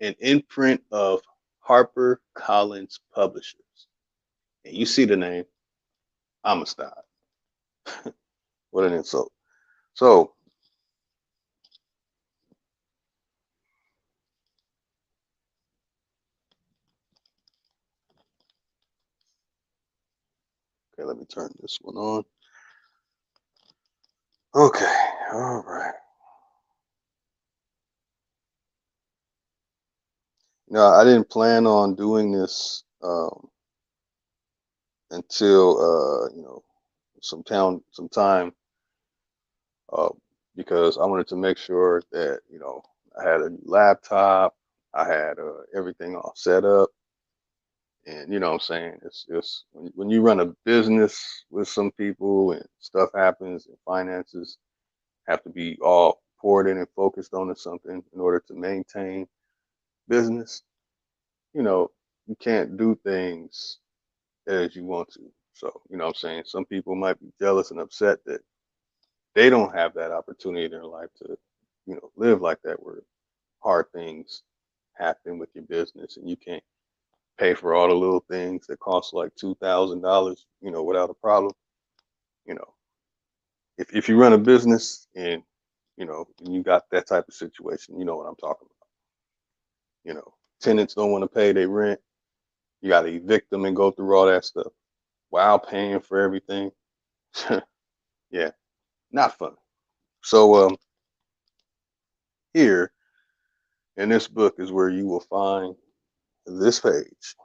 An imprint of Harper Collins Publishers. And you see the name, Amistad. What an insult. So, okay, let me turn this one on. Okay, all right. No, I didn't plan on doing this until some time because I wanted to make sure that I had a laptop, I had everything all set up, and what I'm saying, it's when you run a business with some people and stuff happens and finances have to be all poured in and focused on something in order to maintain business. You can't do things as you want to. So, what I'm saying, some people might be jealous and upset that they don't have that opportunity in their life to, live like that, where hard things happen with your business and you can't pay for all the little things that cost like $2,000, without a problem. You know, if you run a business and, you got that type of situation, you know what I'm talking about. Tenants don't want to pay their rent. You got to evict them and go through all that stuff while paying for everything. Yeah, not fun. So here in this book is where you will find this page.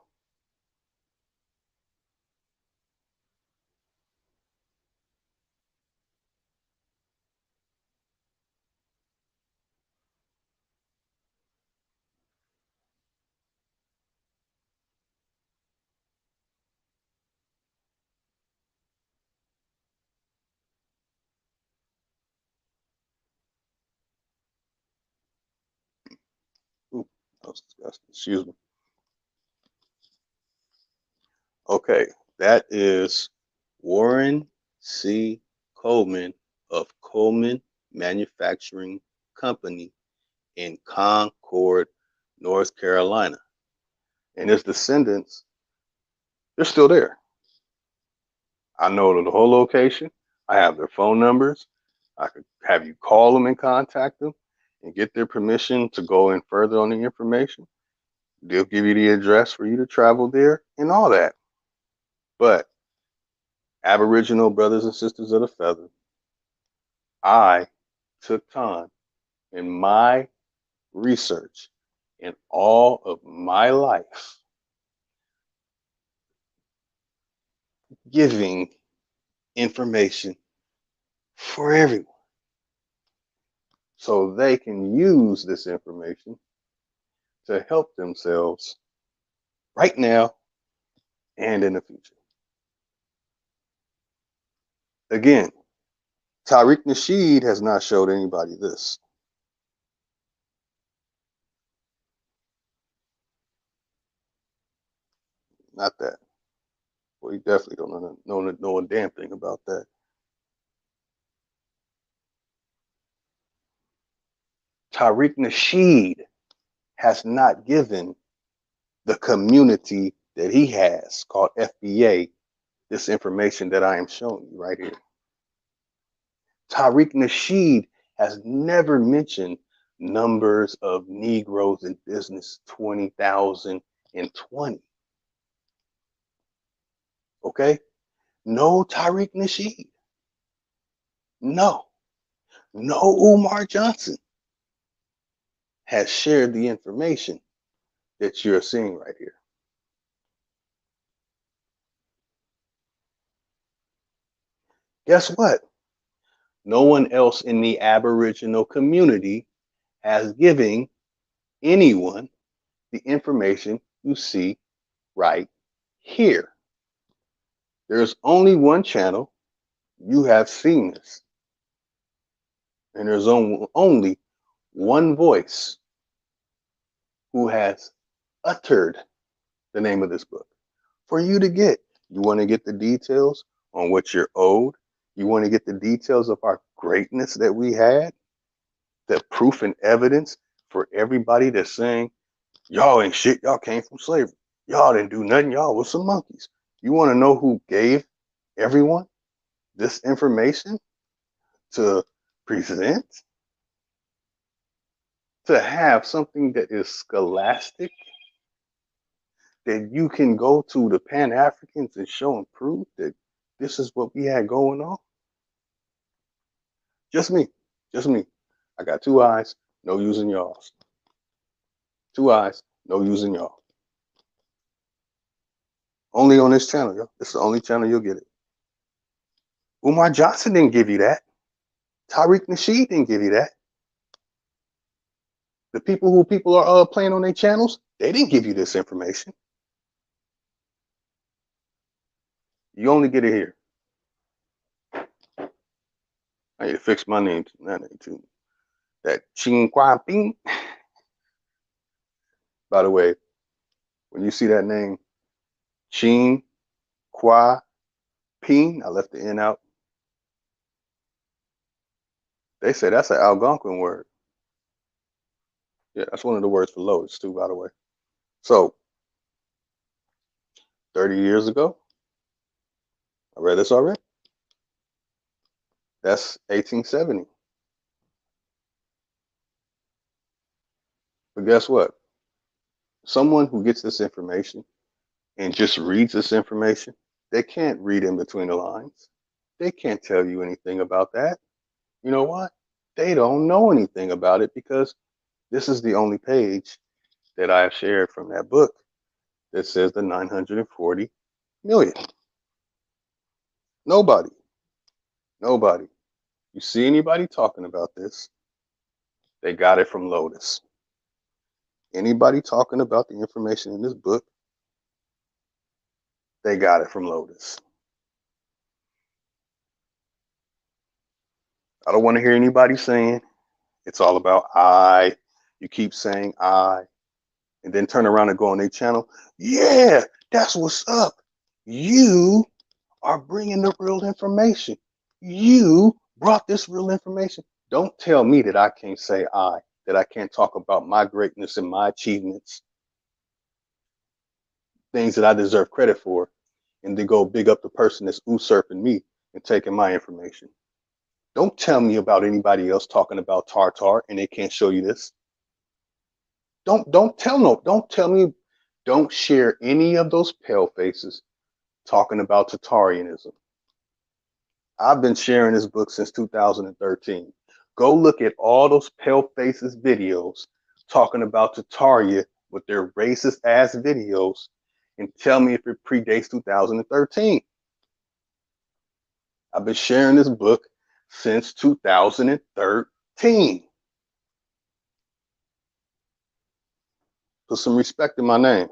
Ooh, that was disgusting. Excuse me. Okay, that is Warren C. Coleman of Coleman Manufacturing Company in Concord, North Carolina. And his descendants, they're still there. I know the whole location. I have their phone numbers. I could have you call them and contact them and get their permission to go in further on the information. They'll give you the address for you to travel there and all that. But Aboriginal brothers and sisters of the feather, I took time in my research in all of my life giving information for everyone so they can use this information to help themselves right now and in the future. Again, Tariq Nasheed has not showed anybody this. Not that. Well, you definitely don't know a damn thing about that. Tariq Nasheed has not given the community that he has called FBA this information that I am showing you right here. Tariq Nasheed has never mentioned numbers of Negroes in business 20,020. Okay? No Tariq Nasheed. No. No Umar Johnson has shared the information that you're seeing right here. Guess what? No one else in the Aboriginal community has given anyone the information you see right here. There's only one channel. You have seen this. And there's only one voice who has uttered the name of this book, for you to get. You want to get the details on what you're owed. You want to get the details of our greatness that we had, the proof and evidence for everybody that's saying, y'all ain't shit, y'all came from slavery. Y'all didn't do nothing, y'all was some monkeys. You want to know who gave everyone this information to present? To have something that is scholastic, that you can go to the Pan-Africans and show and prove that this is what we had going on? Just me. Just me. I got two eyes, no using y'all's. Two eyes, no using y'all. Only on this channel, yo. This is the only channel you'll get it. Umar Johnson didn't give you that. Tariq Nasheed didn't give you that. The people who people are playing on their channels, they didn't give you this information. You only get it here. I need to fix my name too. That Ching Kwa Ping. By the way, when you see that name, Ching Kwa Ping, I left the N out. They say that's an Algonquin word. Yeah, that's one of the words for lotus too, by the way. So, 30 years ago, I read this already. That's 1870. But guess what? Someone who gets this information and just reads this information, they can't read in between the lines. They can't tell you anything about that. You know what? They don't know anything about it because this is the only page that I have shared from that book that says the 940 million. Nobody. You see anybody talking about this, they got it from Lotus. Anybody talking about the information in this book, they got it from Lotus. I don't want to hear anybody saying it's all about I. You keep saying I, and then turn around and go on their channel. Yeah, that's what's up. You are bringing the real information. You brought this real information. Don't tell me that I can't say I, that I can't talk about my greatness and my achievements, things that I deserve credit for, and then go big up the person that's usurping me and taking my information. Don't tell me about anybody else talking about Tartar and they can't show you this. Don't tell me, don't share any of those pale faces talking about Tartarianism. I've been sharing this book since 2013. Go look at all those pale faces videos talking about Tartaria with their racist ass videos and tell me if it predates 2013. I've been sharing this book since 2013. Put some respect in my name.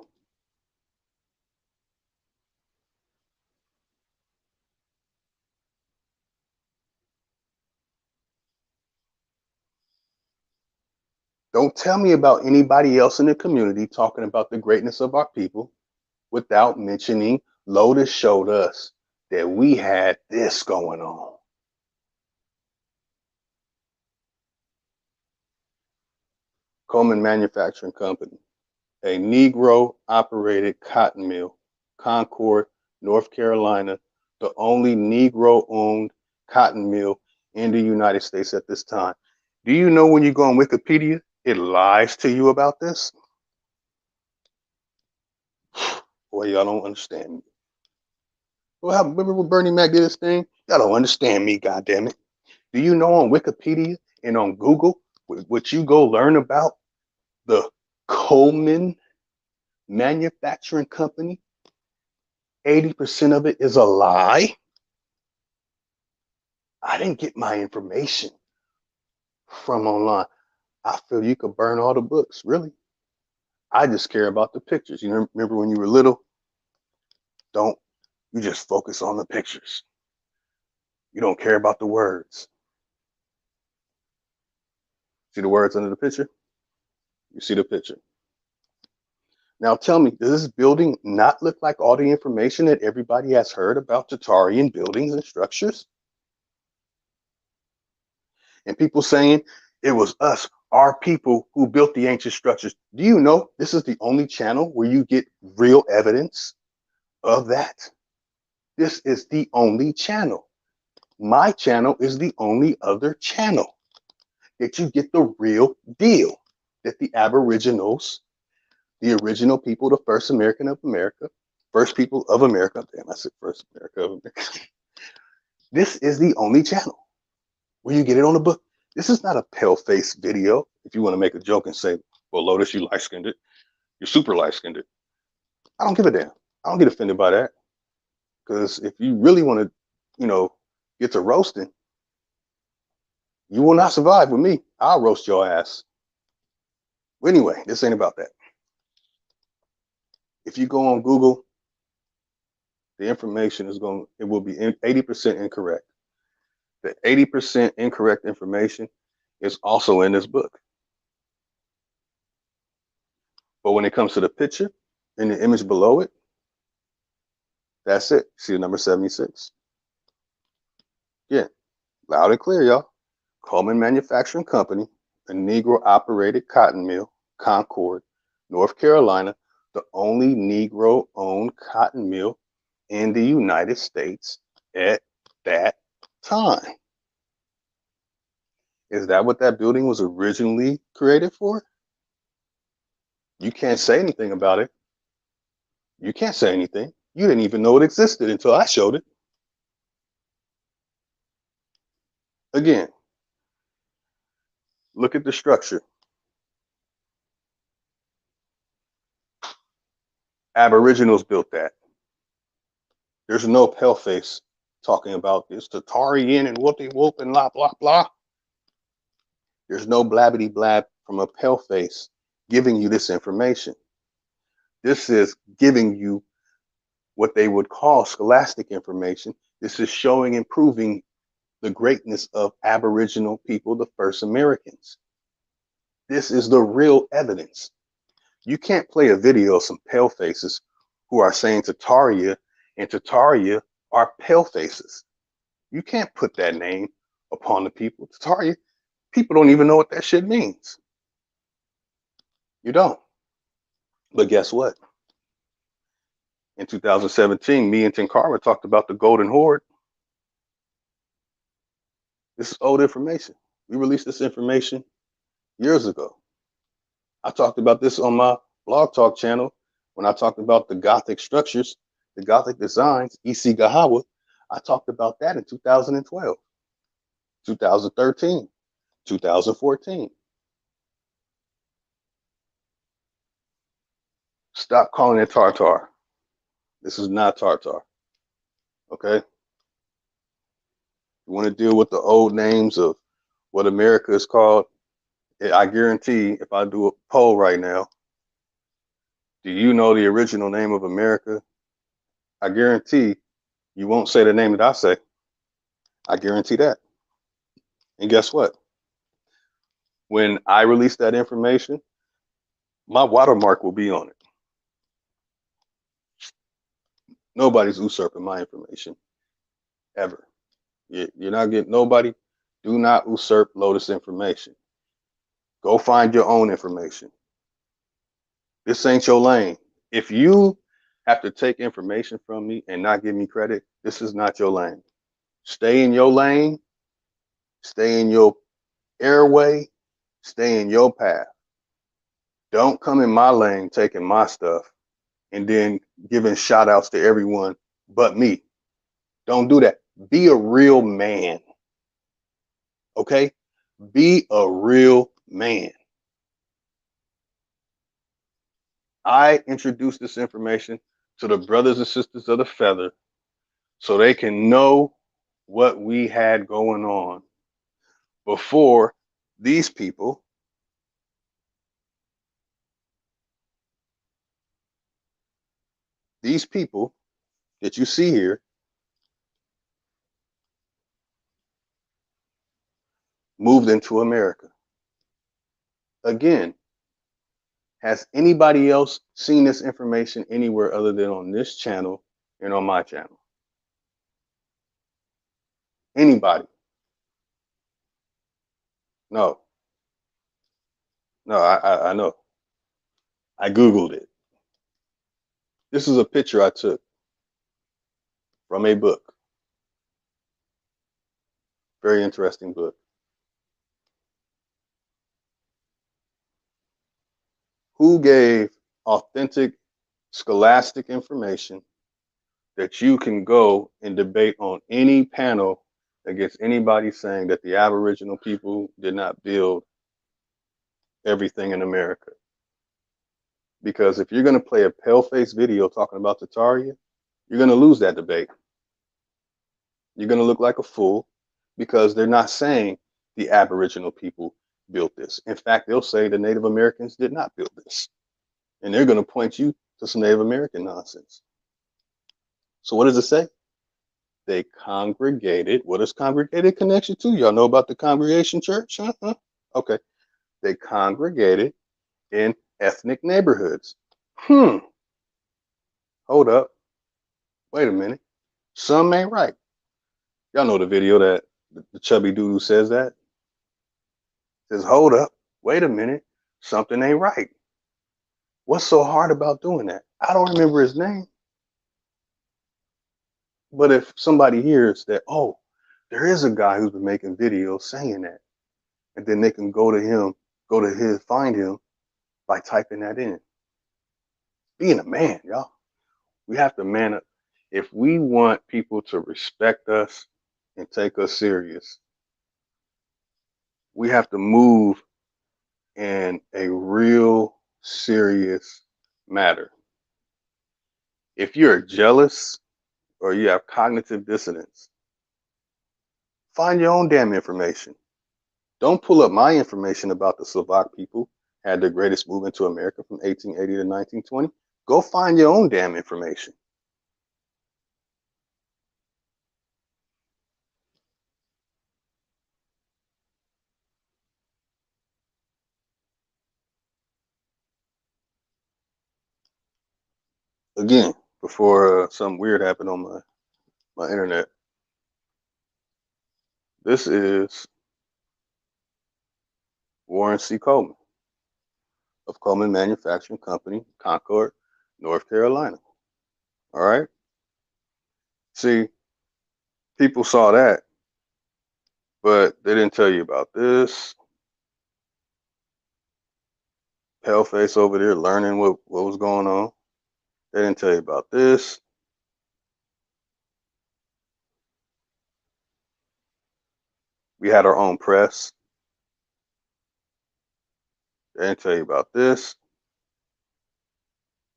Don't tell me about anybody else in the community talking about the greatness of our people without mentioning Lotus showed us that we had this going on. Coleman Manufacturing Company, a Negro operated cotton mill, Concord, North Carolina, the only Negro owned cotton mill in the United States at this time. Do you know when you go on Wikipedia, it lies to you about this? Boy, y'all don't understand me. Well, remember when Bernie Mac did his thing? Y'all don't understand me, goddammit. Do you know on Wikipedia and on Google, what you go learn about the Coleman Manufacturing Company? 80% of it is a lie. I didn't get my information from online. I feel you could burn all the books, really. I just care about the pictures. You remember when you were little? You just focus on the pictures. You don't care about the words. See the words under the picture? You see the picture. Now tell me, does this building not look like all the information that everybody has heard about Tartarian buildings and structures? And people saying it was us, our people, who built the ancient structures. Do you know this is the only channel where you get real evidence of that? This is the only channel. My channel is the only other channel that you get the real deal, that the Aboriginals, the original people, the first American of America, first people of America, damn, I said first America of America. This is the only channel where you get it on the book. This is not a pale face video. If you want to make a joke and say, well, Lotus, you light skinned it. You're super light skinned it. I don't give a damn. I don't get offended by that. Because if you really want to, get to roasting, you will not survive with me. I'll roast your ass. Anyway, this ain't about that. If you go on Google, the information it will be 80% incorrect. The 80% incorrect information is also in this book. But when it comes to the picture and the image below it, that's it. See the number 76. Yeah, loud and clear, y'all. Coleman Manufacturing Company, a Negro operated cotton mill, Concord, North Carolina, the only Negro owned cotton mill in the United States at that time. Is that what that building was originally created for? You can't say anything about it. You can't say anything. You didn't even know it existed until I showed it. Again, look at the structure. Aboriginals built that. There's no paleface talking about this Tatarian and whoopty whoop and blah, blah, blah. There's no blabbity blab from a paleface giving you this information. This is giving you what they would call scholastic information. This is showing and proving the greatness of Aboriginal people, the first Americans. This is the real evidence. You can't play a video of some palefaces who are saying Tataria and Tataria are palefaces. You can't put that name upon the people. Tataria, people don't even know what that shit means. You don't. But guess what? In 2017, me and Tinkara talked about the Golden Horde. This is old information. We released this information years ago. I talked about this on my blog talk channel when I talked about the Gothic structures, the Gothic designs, E.C. Gahawa. I talked about that in 2012, 2013, 2014. Stop calling it Tartar. This is not Tartar. Okay? You want to deal with the old names of what America is called? I guarantee if I do a poll right now, do you know the original name of America? I guarantee you won't say the name that I say. I guarantee that. And guess what? When I release that information, my watermark will be on it. Nobody's usurping my information ever. You're not getting nobody. Do not usurp Lotus information. Go find your own information. This ain't your lane. If you have to take information from me and not give me credit, this is not your lane. Stay in your lane. Stay in your airway. Stay in your path. Don't come in my lane taking my stuff and then giving shout outs to everyone but me. Don't do that. Be a real man. Okay? Be a real man. I introduced this information to the brothers and sisters of the feather so they can know what we had going on before these people that you see here moved into America. Again, Has anybody else seen this information anywhere other than on this channel and on my channel? Anybody? No. No, I know. I Googled it. This is a picture I took from a book. Very interesting book. Who gave authentic scholastic information that you can go and debate on any panel against anybody saying that the Aboriginal people did not build everything in America? Because if you're going to play a pale-faced video talking about Tataria, you're going to lose that debate. You're going to look like a fool because they're not saying the Aboriginal people built this. In fact, they'll say the Native Americans did not build this. And they're going to point you to some Native American nonsense. So what does it say? They congregated. What is congregated connection to? Y'all know about the congregation church? Huh? Okay. They congregated in ethnic neighborhoods. Hold up. Wait a minute. Some ain't right. Y'all know the video that the chubby dude who says that? Says, hold up. Wait a minute. Something ain't right. What's so hard about doing that? I don't remember his name. But if somebody hears that, oh, there is a guy who's been making videos saying that, and then they can go to him, find him by typing that in. Being a man, y'all. We have to man up. If we want people to respect us and take us serious, we have to move in a real serious matter. If you're jealous or you have cognitive dissonance, find your own damn information. Don't pull up my information about the Slovak people had the greatest movement to America from 1880 to 1920. Go find your own damn information. Again, before something weird happened on my internet, this is Warren C. Coleman of Coleman Manufacturing Company, Concord, North Carolina. All right. See, people saw that, but they didn't tell you about this. Paleface over there learning what was going on. They didn't tell you about this. We had our own press. They didn't tell you about this.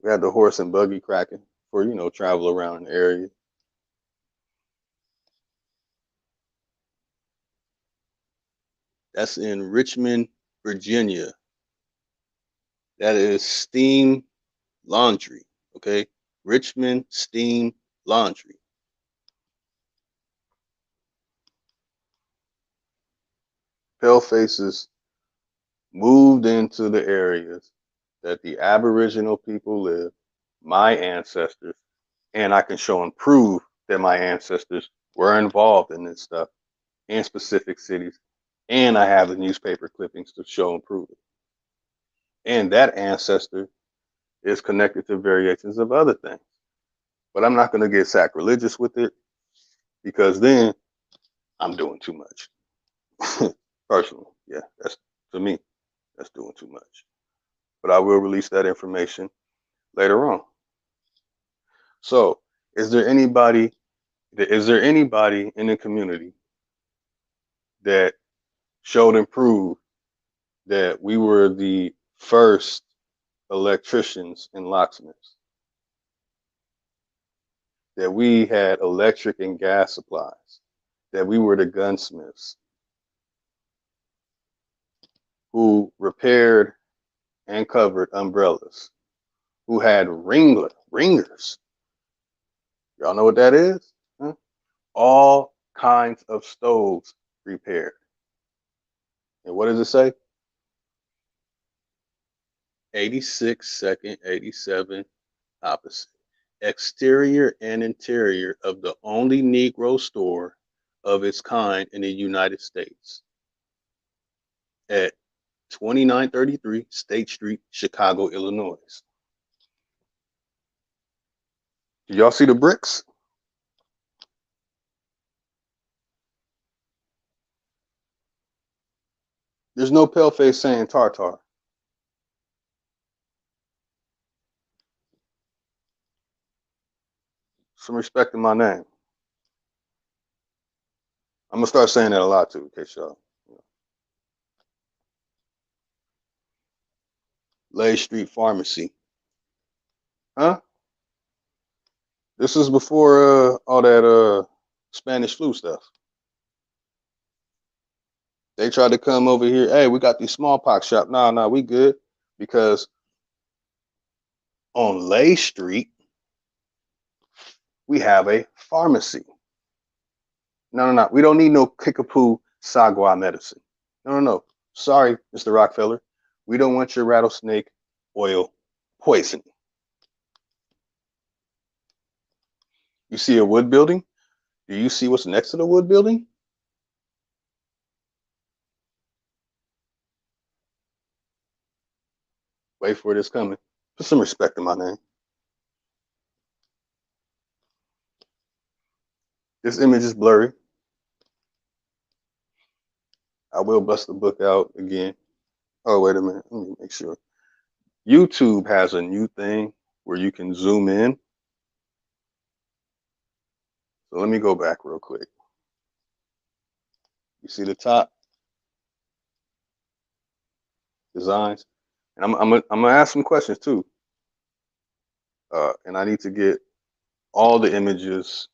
We had the horse and buggy cracking for, travel around the area. That's in Richmond, Virginia. That is Steam Laundry, okay? Richmond Steam Laundry. Palefaces moved into the areas that the Aboriginal people live, my ancestors, and I can show and prove that my ancestors were involved in this stuff in specific cities, and I have the newspaper clippings to show and prove it. And that ancestor is connected to variations of other things. But I'm not going to get sacrilegious with it because then I'm doing too much. Personally, yeah, that's, to me, that's doing too much. But I will release that information later on. So, is there anybody in the community that showed and proved that we were the first electricians and locksmiths, that we had electric and gas supplies, that we were the gunsmiths who repaired and covered umbrellas, who had ringers? Y'all know what that is? Huh? All kinds of stoves repaired. And what does it say? 86, second, 87, opposite. Exterior and interior of the only Negro store of its kind in the United States at 2933 State Street, Chicago, Illinois. Do y'all see the bricks? There's no pale face saying tartar. Some respect in my name. I'm gonna start saying that a lot too, in case y'all. Lay Street Pharmacy. Huh? This is before all that Spanish flu stuff. They tried to come over here. Hey, we got these smallpox shop. Nah, we good. Because on Lay Street, we have a pharmacy. No. We don't need no Kickapoo Sagwa medicine. No. Sorry, Mr. Rockefeller. We don't want your rattlesnake oil poisoning. You see a wood building? Do you see what's next to the wood building? Wait for it, it's coming. Put some respect in my name. This image is blurry. I will bust the book out again. Oh, wait a minute. Let me make sure. YouTube has a new thing where you can zoom in. So let me go back real quick. You see the top designs? And I'm gonna ask some questions too. And I need to get all the images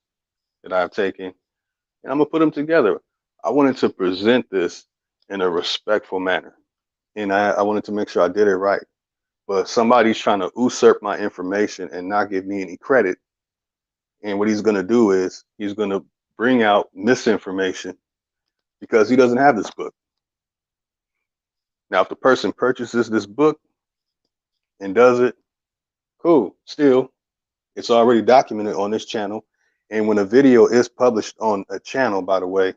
that I've taken, and I'm gonna put them together. I wanted to present this in a respectful manner, and I wanted to make sure I did it right. But somebody's trying to usurp my information and not give me any credit. And what he's gonna do is he's gonna bring out misinformation because he doesn't have this book. Now, if the person purchases this book and does it, cool. Still, it's already documented on this channel. And when a video is published on a channel, by the way,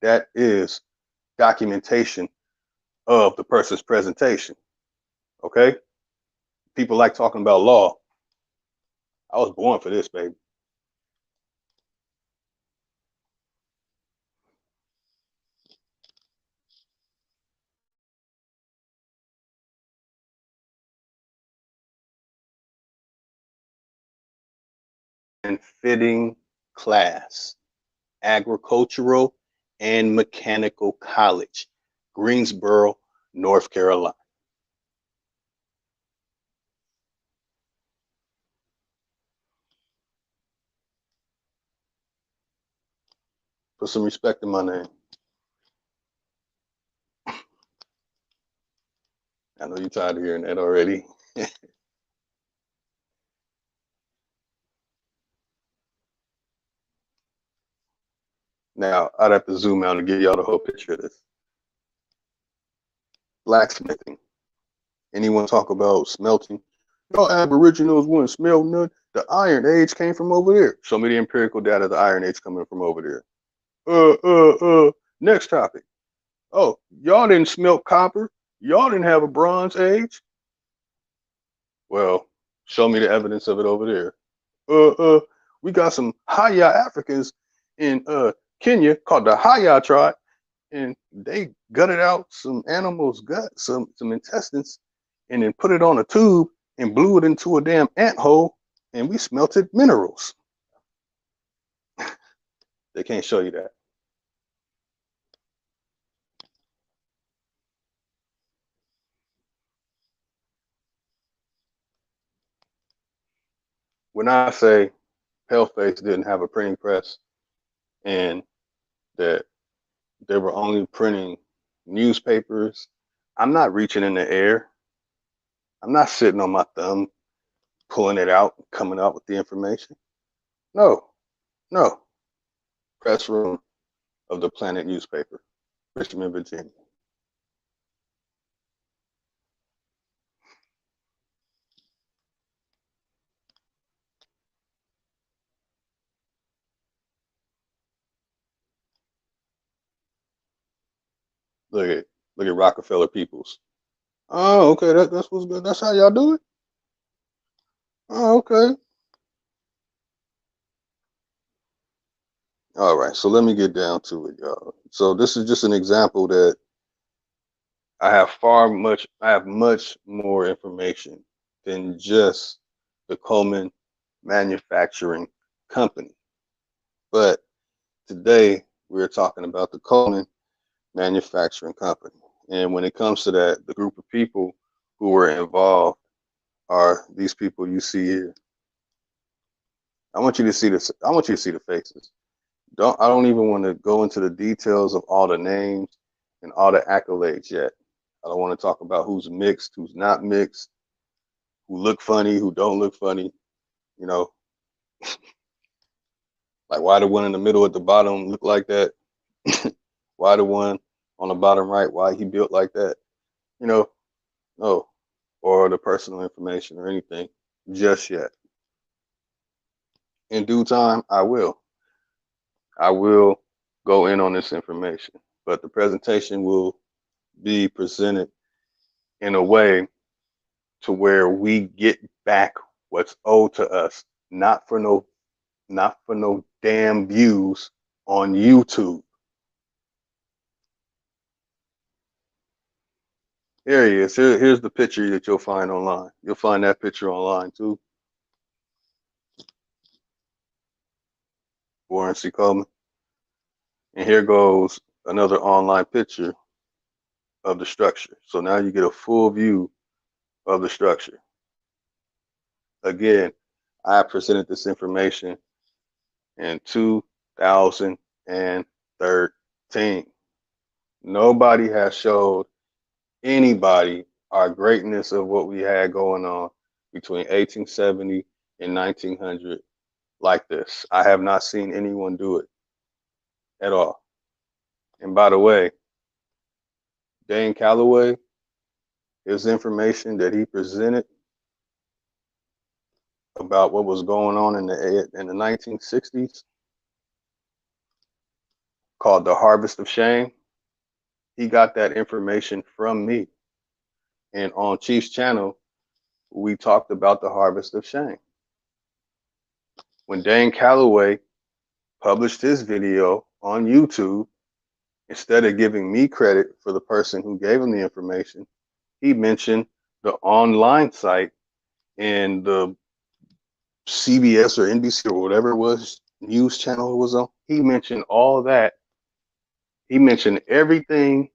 that is documentation of the person's presentation. Okay? People like talking about law. I was born for this, baby. And fitting class, agricultural and mechanical college, Greensboro, North Carolina. Put some respect in my name. I know you're tired of hearing that already. Now, I'd have to zoom out and give y'all the whole picture of this. Blacksmithing. Anyone talk about smelting? Y'all aboriginals wouldn't smell none. The Iron Age came from over there. Show me the empirical data of the Iron Age coming from over there. Next topic. Oh, y'all didn't smelt copper. Y'all didn't have a Bronze Age. Well, show me the evidence of it over there. We got some Haya Africans in Kenya called the Haya tribe, and they gutted out some animal's gut, some intestines, and then put it on a tube and blew it into a damn ant hole, and we smelted minerals. They can't show you that. When I say Paleface didn't have a printing press and that they were only printing newspapers, I'm not reaching in the air. I'm not sitting on my thumb, pulling it out, coming out with the information. No. Press room of the Planet newspaper, Richmond, Virginia. Look at Rockefeller Peoples. Oh, okay, that's what's good. That's how y'all do it. Oh, okay. All right, so let me get down to it, y'all. So this is just an example that I have much more information than just the Coleman Manufacturing Company. But today we're talking about the Coleman Manufacturing Company. And when it comes to that, the group of people who were involved are these people you see here. I want you to see this. I want you to see the faces. I don't even want to go into the details of all the names and all the accolades yet. I don't want to talk about who's mixed, who's not mixed, who look funny, who don't look funny. You know, like why the one in the middle at the bottom look like that? Why the one on the bottom right? Why he built like that? You know, no, or the personal information or anything just yet. In due time, I will. I will go in on this information, but the presentation will be presented in a way to where we get back what's owed to us, not for no damn views on YouTube. Here he is. Here's the picture that you'll find online. You'll find that picture online too. Warren C. Coleman. And here goes another online picture of the structure. So now you get a full view of the structure. Again, I presented this information in 2013. Nobody has showed anybody our greatness of what we had going on between 1870 and 1900 like this. I have not seen anyone do it at all. And by the way, Dane Calloway, his information that he presented about what was going on in the 1960s, called The Harvest of Shame, he got that information from me. And on Chief's channel, we talked about The Harvest of Shame. When Dane Calloway published his video on YouTube, instead of giving me credit for the person who gave him the information, he mentioned the online site and the CBS or NBC or whatever it was, news channel it was on. He mentioned all that. He mentioned everything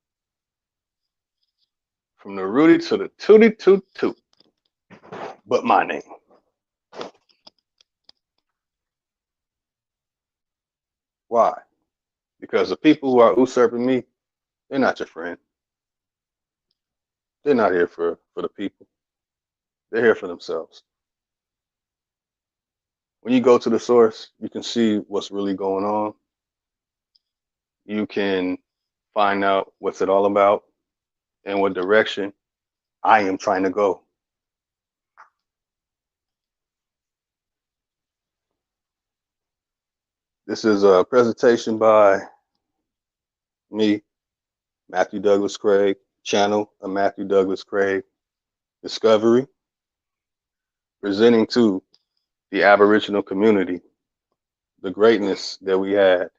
from the Rudy to the Tootie Toot Toot, but my name. Why? Because the people who are usurping me, they're not your friend. They're not here for the people. They're here for themselves. When you go to the source, you can see what's really going on. You can find out what's it all about and what direction I am trying to go. This is a presentation by me, Matthew Douglas Craig, channel of Matthew Douglas Craig Discovery, presenting to the Aboriginal community the greatness that we had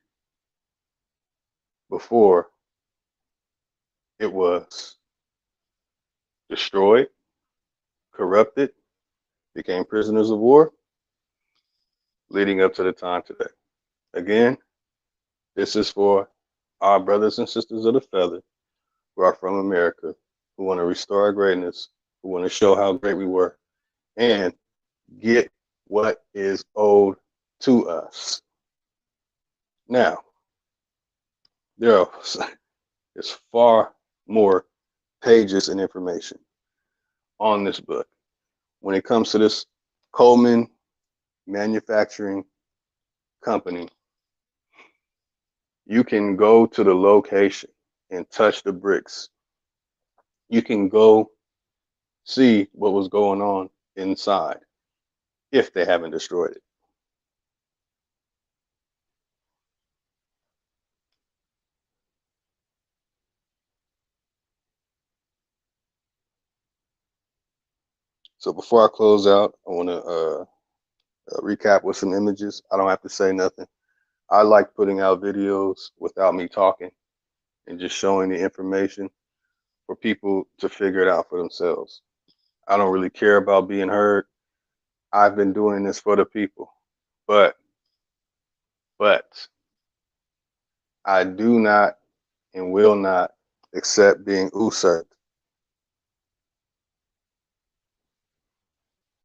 before it was destroyed, corrupted, became prisoners of war, leading up to the time today. Again, this is for our brothers and sisters of the feather who are from America, who want to restore our greatness, who want to show how great we were, and get what is owed to us. Now, there's far more pages and information on this book. When it comes to this Coleman Manufacturing Company, you can go to the location and touch the bricks. You can go see what was going on inside if they haven't destroyed it. So before I close out, I want to recap with some images. I don't have to say nothing. I like putting out videos without me talking and just showing the information for people to figure it out for themselves. I don't really care about being heard. I've been doing this for the people, but I do not and will not accept being usurped.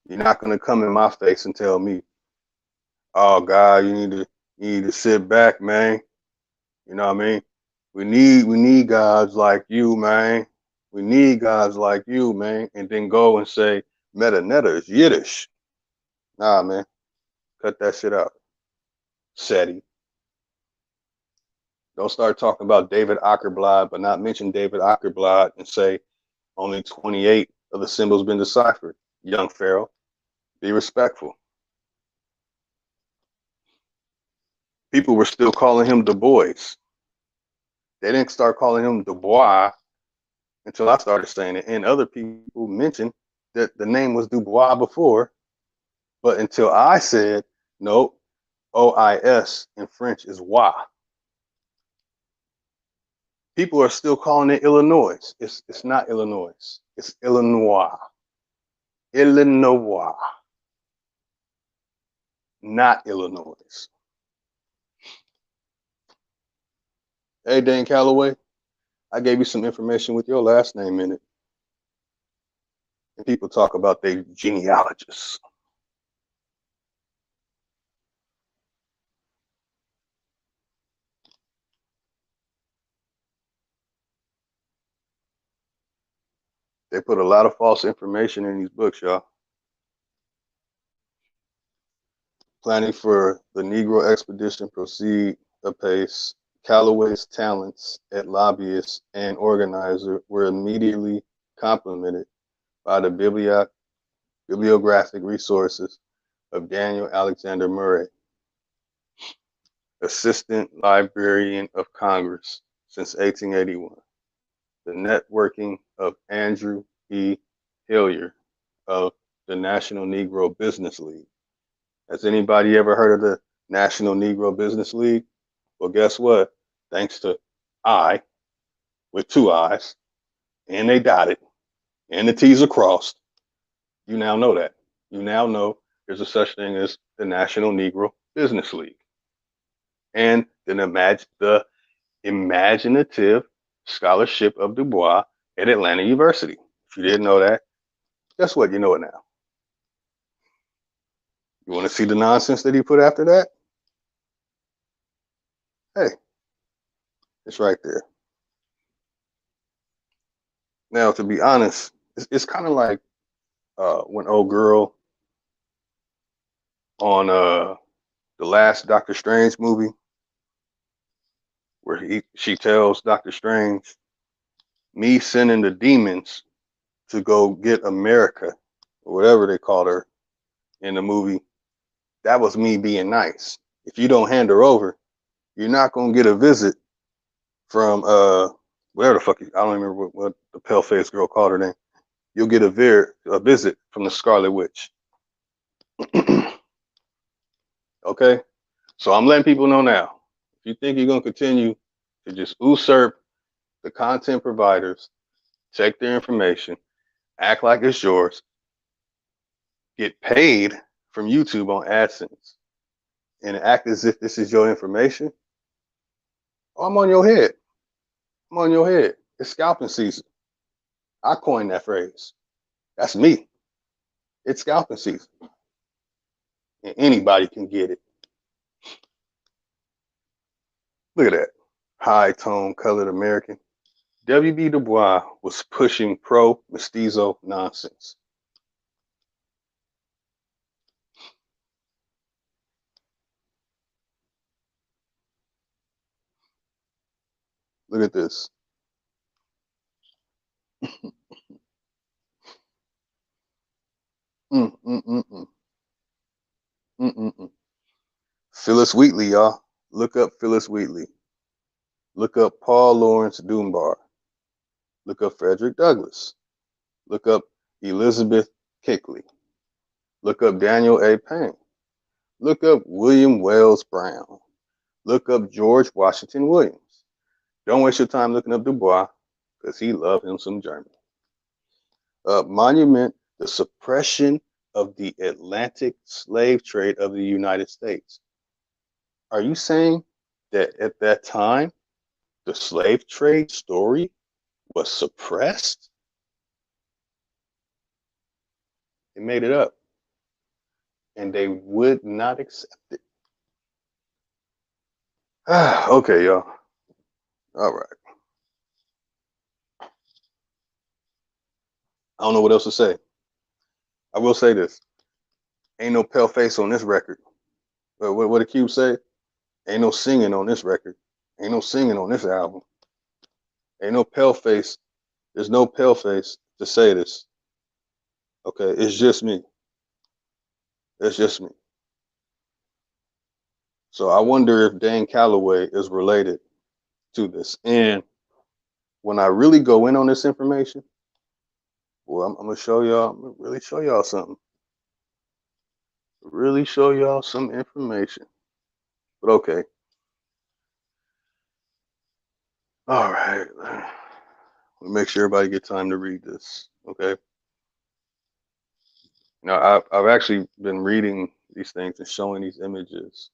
You're not gonna come in my face and tell me, "Oh God, you need to sit back, man." You know what I mean? We need guys like you, man. We need guys like you, man. And then go and say meta netta is Yiddish. Nah, man, cut that shit out. SETI. Don't start talking about David Ackerblad, but not mention David Ackerblad and say only 28 of the symbols been deciphered. Young Pharaoh, be respectful. People were still calling him Du Bois. They didn't start calling him Du Bois until I started saying it. And other people mentioned that the name was Du Bois before, but until I said, no, OIS in French is Wa. People are still calling it Illinois. It's not Illinois. It's Illinois. Illinois. Not Illinois. Hey, Dan Calloway, I gave you some information with your last name in it. And people talk about their genealogists. They put a lot of false information in these books, y'all. Planning for the Negro expedition proceed apace. Calloway's talents as lobbyist and organizer were immediately complemented by the bibliographic resources of Daniel Alexander Murray, Assistant Librarian of Congress since 1881, the networking of Andrew E. Hillier of the National Negro Business League. Has anybody ever heard of the National Negro Business League? Well, guess what? Thanks to I, with two I's, and they dotted, and the T's are crossed, you now know that. You now know there's a such thing as the National Negro Business League. And then the imaginative scholarship of Du Bois at Atlanta University. If you didn't know that, guess what? You know it now. You want to see the nonsense that he put after that? Hey, it's right there. Now, to be honest, it's kind of like when old girl on the last Doctor Strange movie, where she tells Doctor Strange, me sending the demons to go get America, or whatever they called her in the movie, that was me being nice. If you don't hand her over, you're not gonna get a visit from whatever the fuck I don't remember what the pale faced girl called her name. You'll get a visit from the Scarlet Witch. Okay, so I'm letting people know now. If you think you're gonna continue to just usurp the content providers, take their information, act like it's yours, get paid from YouTube on AdSense, and act as if this is your information, oh, I'm on your head. I'm on your head. It's scalping season. I coined that phrase. That's me. It's scalping season. And anybody can get it. Look at that. High tone colored American. W.B. Du Bois was pushing pro-mestizo nonsense. Look at this. Phyllis Wheatley, y'all. Look up Phyllis Wheatley. Look up Paul Laurence Dunbar. Look up Frederick Douglass. Look up Elizabeth Kickley. Look up Daniel A. Payne. Look up William Wells Brown. Look up George Washington Williams. Don't waste your time looking up Du Bois, because he loved him some German. Monument, the suppression of the Atlantic slave trade of the United States. Are you saying that at that time, the slave trade story was suppressed? They made it up. And they would not accept it. Okay, y'all. All right. I don't know what else to say. I will say this. Ain't no pale face on this record. What did Cube say? Ain't no singing on this record. Ain't no singing on this album. Ain't no pale face. There's no pale face to say this. Okay, it's just me. It's just me. So I wonder if Dan Calloway is related to this. And when I really go in on this information, well, I'm gonna show y'all. I'm gonna really show y'all something. Really show y'all some information. But okay. All right. We'll make sure everybody get time to read this. Okay. Now I've actually been reading these things and showing these images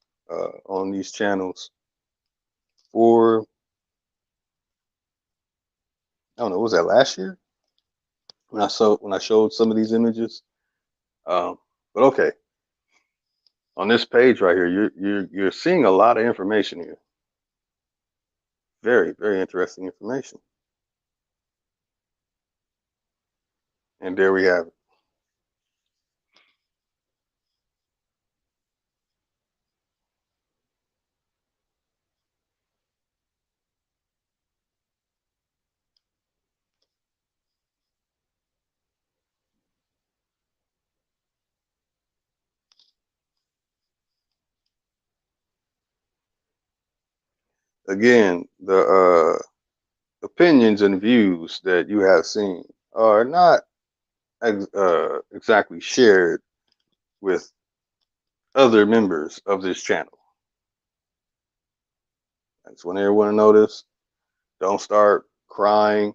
on these channels for, I don't know, was that last year when I showed some of these images? But okay, on this page right here, you're seeing a lot of information here. Very, very interesting information. And there we have it. Again, the opinions and views that you have seen are not exactly shared with other members of this channel. I just want everyone to know this. Don't start crying,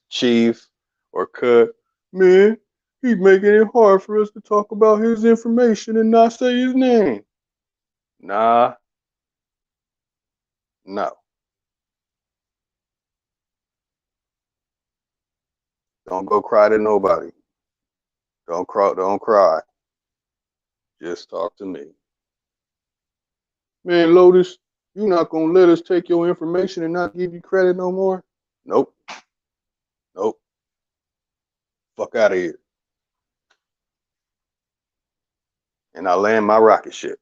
Chief or Cut. Man, he's making it hard for us to talk about his information and not say his name. Nah, no. Don't go cry to nobody. Don't cry. Don't cry. Just talk to me. Man, Lotus, you not gonna let us take your information and not give you credit no more? Nope. Nope. Fuck out of here. And I land my rocket ship.